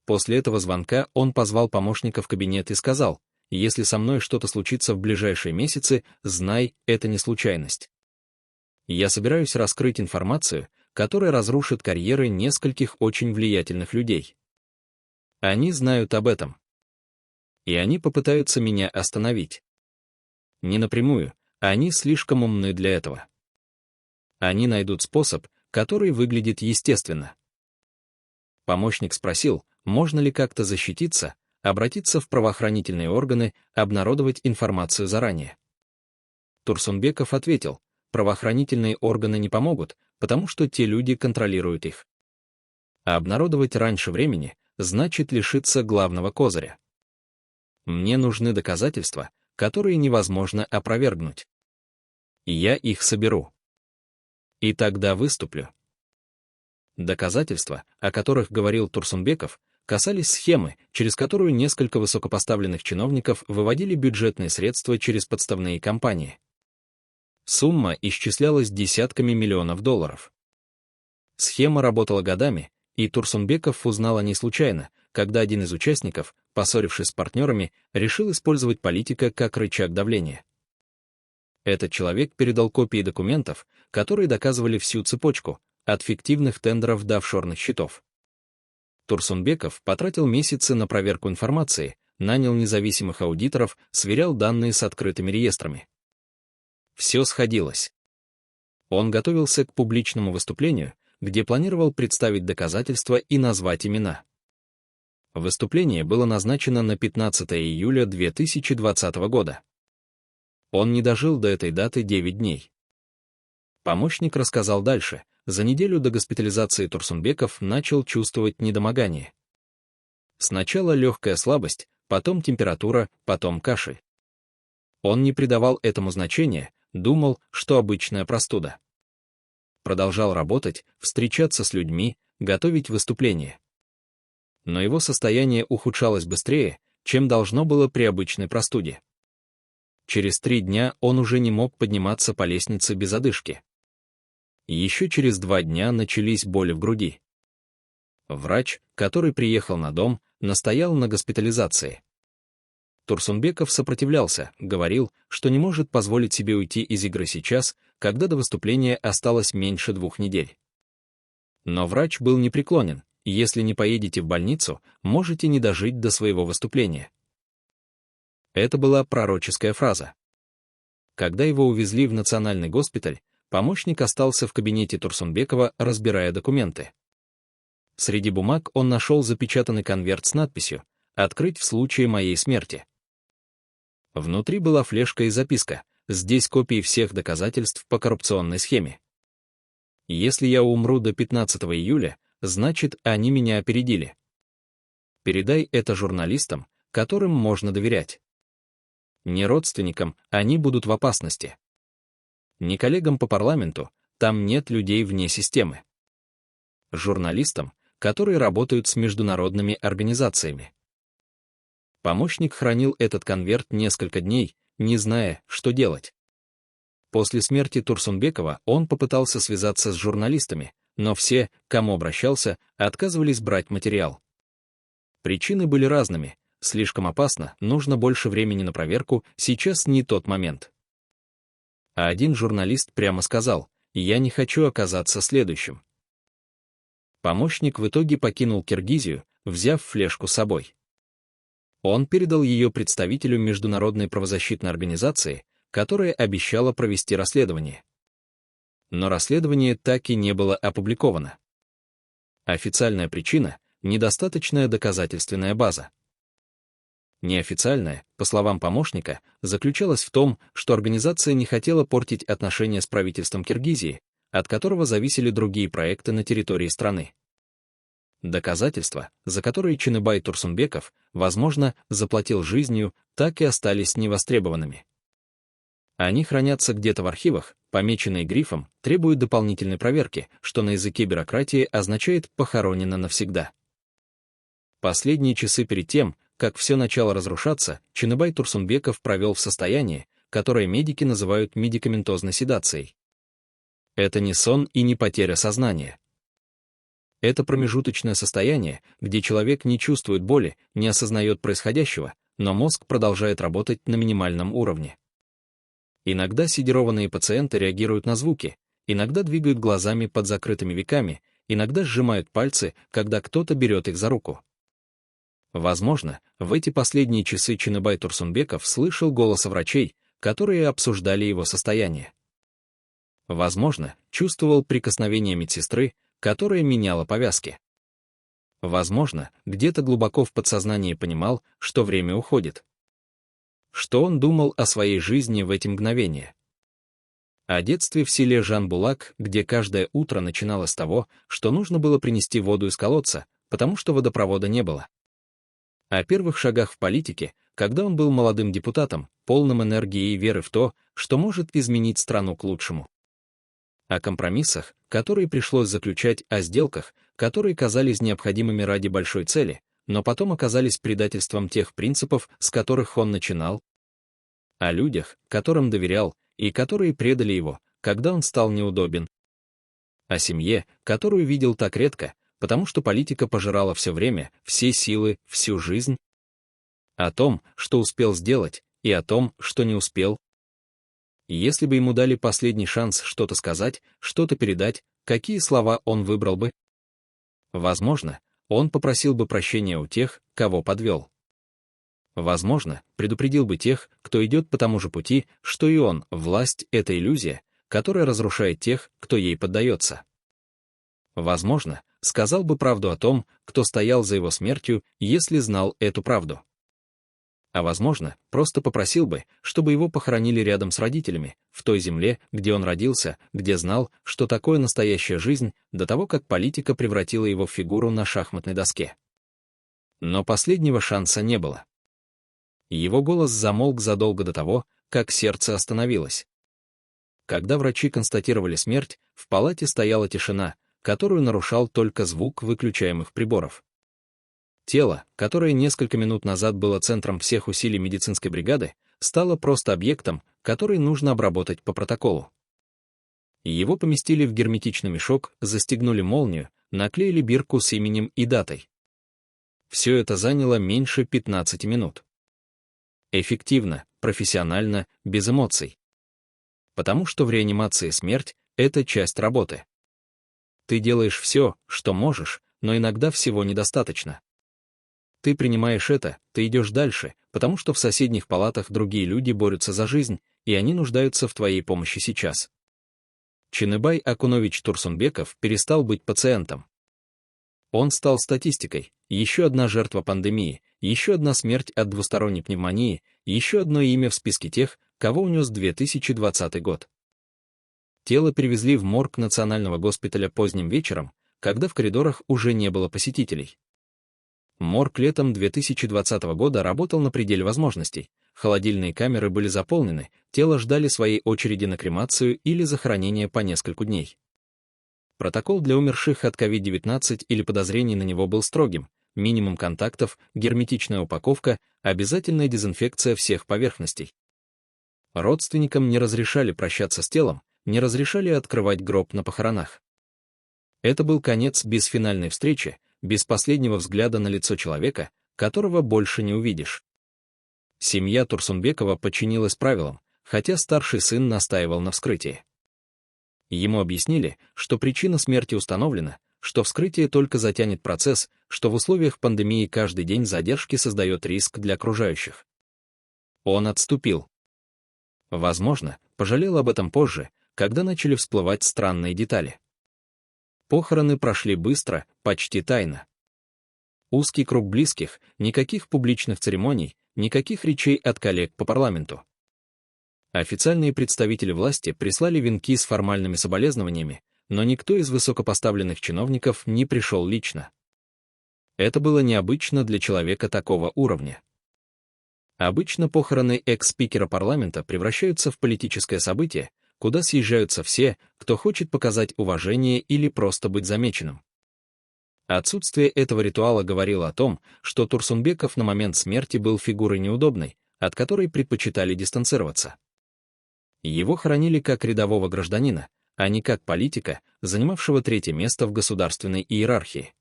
После этого звонка он позвал помощника в кабинет и сказал: «Если со мной что-то случится в ближайшие месяцы, знай, это не случайность. Я собираюсь раскрыть информацию, которая разрушит карьеры нескольких очень влиятельных людей. Они знают об этом. И они попытаются меня остановить. Не напрямую, они слишком умны для этого. Они найдут способ, который выглядит естественно». Помощник спросил, можно ли как-то защититься, обратиться в правоохранительные органы, обнародовать информацию заранее. Турсунбеков ответил: правоохранительные органы не помогут, потому что те люди контролируют их. А обнародовать раньше времени значит лишиться главного козыря. Мне нужны доказательства, которые невозможно опровергнуть. И я их соберу. И тогда выступлю. Доказательства, о которых говорил Турсунбеков, касались схемы, через которую несколько высокопоставленных чиновников выводили бюджетные средства через подставные компании. Сумма исчислялась десятками миллионов долларов. Схема работала годами, и Турсунбеков узнал о ней случайно, когда один из участников, поссорившись с партнерами, решил использовать политика как рычаг давления. Этот человек передал копии документов, которые доказывали всю цепочку, от фиктивных тендеров до офшорных счетов. Турсунбеков потратил месяцы на проверку информации, нанял независимых аудиторов, сверял данные с открытыми реестрами. Все сходилось. Он готовился к публичному выступлению, где планировал представить доказательства и назвать имена. Выступление было назначено на 15 июля 2020 года. Он не дожил до этой даты 9 дней. Помощник рассказал дальше. За неделю до госпитализации Турсунбеков начал чувствовать недомогание. Сначала легкая слабость, потом температура, потом кашель. Он не придавал этому значения, думал, что обычная простуда. Продолжал работать, встречаться с людьми, готовить выступления. Но его состояние ухудшалось быстрее, чем должно было при обычной простуде. Через 3 дня он уже не мог подниматься по лестнице без одышки. Еще через 2 дня начались боли в груди. Врач, который приехал на дом, настоял на госпитализации. Турсунбеков сопротивлялся, говорил, что не может позволить себе уйти из игры сейчас, когда до выступления осталось меньше 2 недель. Но врач был непреклонен: если не поедете в больницу, можете не дожить до своего выступления. Это была пророческая фраза. Когда его увезли в национальный госпиталь, помощник остался в кабинете Турсунбекова, разбирая документы. Среди бумаг он нашел запечатанный конверт с надписью «Открыть в случае моей смерти». Внутри была флешка и записка: «Здесь копии всех доказательств по коррупционной схеме. Если я умру до 15 июля, значит, они меня опередили. Передай это журналистам, которым можно доверять. Не родственникам, они будут в опасности. Не коллегам по парламенту, там нет людей вне системы. Журналистам, которые работают с международными организациями». Помощник хранил этот конверт несколько дней, не зная, что делать. После смерти Турсунбекова он попытался связаться с журналистами, но все, к кому обращался, отказывались брать материал. Причины были разными: слишком опасно, нужно больше времени на проверку, сейчас не тот момент. А один журналист прямо сказал: «Я не хочу оказаться следующим». Помощник в итоге покинул Киргизию, взяв флешку с собой. Он передал ее представителю международной правозащитной организации, которое обещало провести расследование. Но расследование так и не было опубликовано. Официальная причина — недостаточная доказательственная база. Неофициальная, по словам помощника, заключалась в том, что организация не хотела портить отношения с правительством Киргизии, от которого зависели другие проекты на территории страны. Доказательства, за которые Чыныбай Турсунбеков, возможно, заплатил жизнью, так и остались невостребованными. Они хранятся где-то в архивах, помеченные грифом, требуют дополнительной проверки, что на языке бюрократии означает «похоронено навсегда». Последние часы перед тем, как все начало разрушаться, Чыныбай Турсунбеков провел в состоянии, которое медики называют медикаментозной седацией. Это не сон и не потеря сознания. Это промежуточное состояние, где человек не чувствует боли, не осознает происходящего, но мозг продолжает работать на минимальном уровне. Иногда седированные пациенты реагируют на звуки, иногда двигают глазами под закрытыми веками, иногда сжимают пальцы, когда кто-то берет их за руку. Возможно, в эти последние часы Чыныбай Турсунбеков слышал голоса врачей, которые обсуждали его состояние. Возможно, чувствовал прикосновение медсестры, которая меняла повязки. Возможно, где-то глубоко в подсознании понимал, что время уходит. Что он думал о своей жизни в эти мгновения? О детстве в селе Жанбулак, где каждое утро начиналось с того, что нужно было принести воду из колодца, потому что водопровода не было. О первых шагах в политике, когда он был молодым депутатом, полным энергии и веры в то, что может изменить страну к лучшему. О компромиссах, которые пришлось заключать, о сделках, которые казались необходимыми ради большой цели, но потом оказались предательством тех принципов, с которых он начинал. О людях, которым доверял, и которые предали его, когда он стал неудобен. О семье, которую видел так редко, потому что политика пожирала все время, все силы, всю жизнь. О том, что успел сделать, и о том, что не успел. Если бы ему дали последний шанс что-то сказать, что-то передать, какие слова он выбрал бы? Возможно, он попросил бы прощения у тех, кого подвел. Возможно, предупредил бы тех, кто идет по тому же пути, что и он. Власть — это иллюзия, которая разрушает тех, кто ей поддается. Возможно, сказал бы правду о том, кто стоял за его смертью, если знал эту правду. А возможно, просто попросил бы, чтобы его похоронили рядом с родителями, в той земле, где он родился, где знал, что такое настоящая жизнь, до того, как политика превратила его в фигуру на шахматной доске. Но последнего шанса не было. Его голос замолк задолго до того, как сердце остановилось. Когда врачи констатировали смерть, в палате стояла тишина, которую нарушал только звук выключаемых приборов. Тело, которое несколько минут назад было центром всех усилий медицинской бригады, стало просто объектом, который нужно обработать по протоколу. Его поместили в герметичный мешок, застегнули молнию, наклеили бирку с именем и датой. Все это заняло меньше 15 минут. Эффективно, профессионально, без эмоций. Потому что в реанимации смерть — это часть работы. Ты делаешь все, что можешь, но иногда всего недостаточно. Ты принимаешь это, ты идешь дальше, потому что в соседних палатах другие люди борются за жизнь, и они нуждаются в твоей помощи сейчас. Чыныбай Акунович Турсунбеков перестал быть пациентом. Он стал статистикой, еще одна жертва пандемии, еще одна смерть от двусторонней пневмонии, еще одно имя в списке тех, кого унес 2020 год. Тело перевезли в морг Национального госпиталя поздним вечером, когда в коридорах уже не было посетителей. Морг летом 2020 года работал на пределе возможностей, холодильные камеры были заполнены, тело ждали своей очереди на кремацию или захоронение по несколько дней. Протокол для умерших от COVID-19 или подозрений на него был строгим: минимум контактов, герметичная упаковка, обязательная дезинфекция всех поверхностей. Родственникам не разрешали прощаться с телом, не разрешали открывать гроб на похоронах. Это был конец без финальной встречи, без последнего взгляда на лицо человека, которого больше не увидишь. Семья Турсунбекова подчинилась правилам, хотя старший сын настаивал на вскрытии. Ему объяснили, что причина смерти установлена, что вскрытие только затянет процесс, что в условиях пандемии каждый день задержки создает риск для окружающих. Он отступил. Возможно, пожалел об этом позже, когда начали всплывать странные детали. Похороны прошли быстро, почти тайно. Узкий круг близких, никаких публичных церемоний, никаких речей от коллег по парламенту. Официальные представители власти прислали венки с формальными соболезнованиями, но никто из высокопоставленных чиновников не пришел лично. Это было необычно для человека такого уровня. Обычно похороны экс-спикера парламента превращаются в политическое событие, куда съезжаются все, кто хочет показать уважение или просто быть замеченным. Отсутствие этого ритуала говорило о том, что Турсунбеков на момент смерти был фигурой неудобной, от которой предпочитали дистанцироваться. Его хоронили как рядового гражданина, а не как политика, занимавшего третье место в государственной иерархии.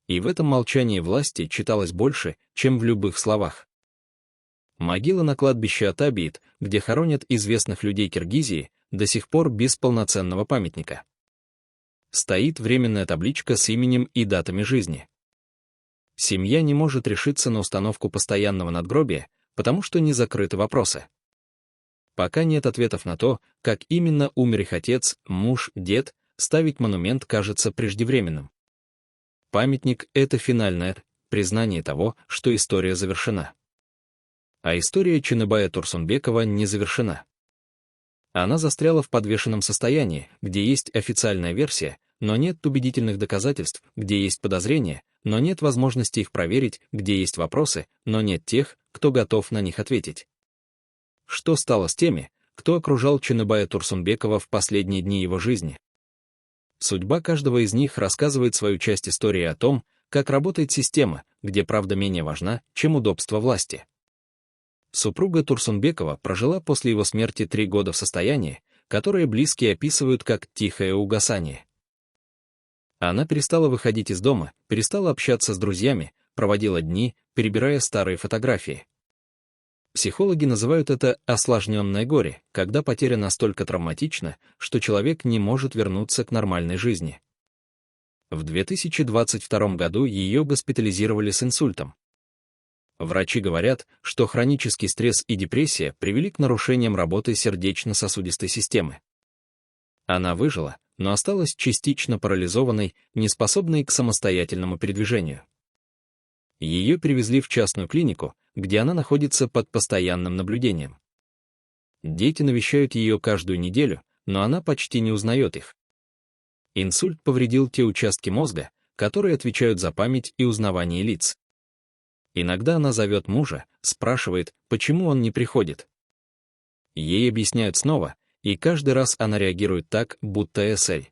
И в этом молчании власти читалось больше, чем в любых словах. Могила на кладбище Атабиит, где хоронят известных людей Киргизии, до сих пор без полноценного памятника. Стоит временная табличка с именем и датами жизни. Семья не может решиться на установку постоянного надгробия, потому что не закрыты вопросы. Пока нет ответов на то, как именно умер их отец, муж, дед, ставить монумент кажется преждевременным. Памятник — это финальное признание того, что история завершена. А история Чыныбая Турсунбекова не завершена. Она застряла в подвешенном состоянии, где есть официальная версия, но нет убедительных доказательств, где есть подозрения, но нет возможности их проверить, где есть вопросы, но нет тех, кто готов на них ответить. Что стало с теми, кто окружал Чыныбая Турсунбекова в последние дни его жизни? Судьба каждого из них рассказывает свою часть истории о том, как работает система, где правда менее важна, чем удобство власти. Супруга Турсунбекова прожила после его смерти 3 года в состоянии, которое близкие описывают как «тихое угасание». Она перестала выходить из дома, перестала общаться с друзьями, проводила дни, перебирая старые фотографии. Психологи называют это осложненное горе, когда потеря настолько травматична, что человек не может вернуться к нормальной жизни. В 2022 году ее госпитализировали с инсультом. Врачи говорят, что хронический стресс и депрессия привели к нарушениям работы сердечно-сосудистой системы. Она выжила, но осталась частично парализованной, неспособной к самостоятельному передвижению. Ее перевезли в частную клинику, где она находится под постоянным наблюдением. Дети навещают ее каждую неделю, но она почти не узнает их. Инсульт повредил те участки мозга, которые отвечают за память и узнавание лиц. Иногда она зовет мужа, спрашивает, почему он не приходит. Ей объясняют снова, и каждый раз она реагирует так, будто СЛ.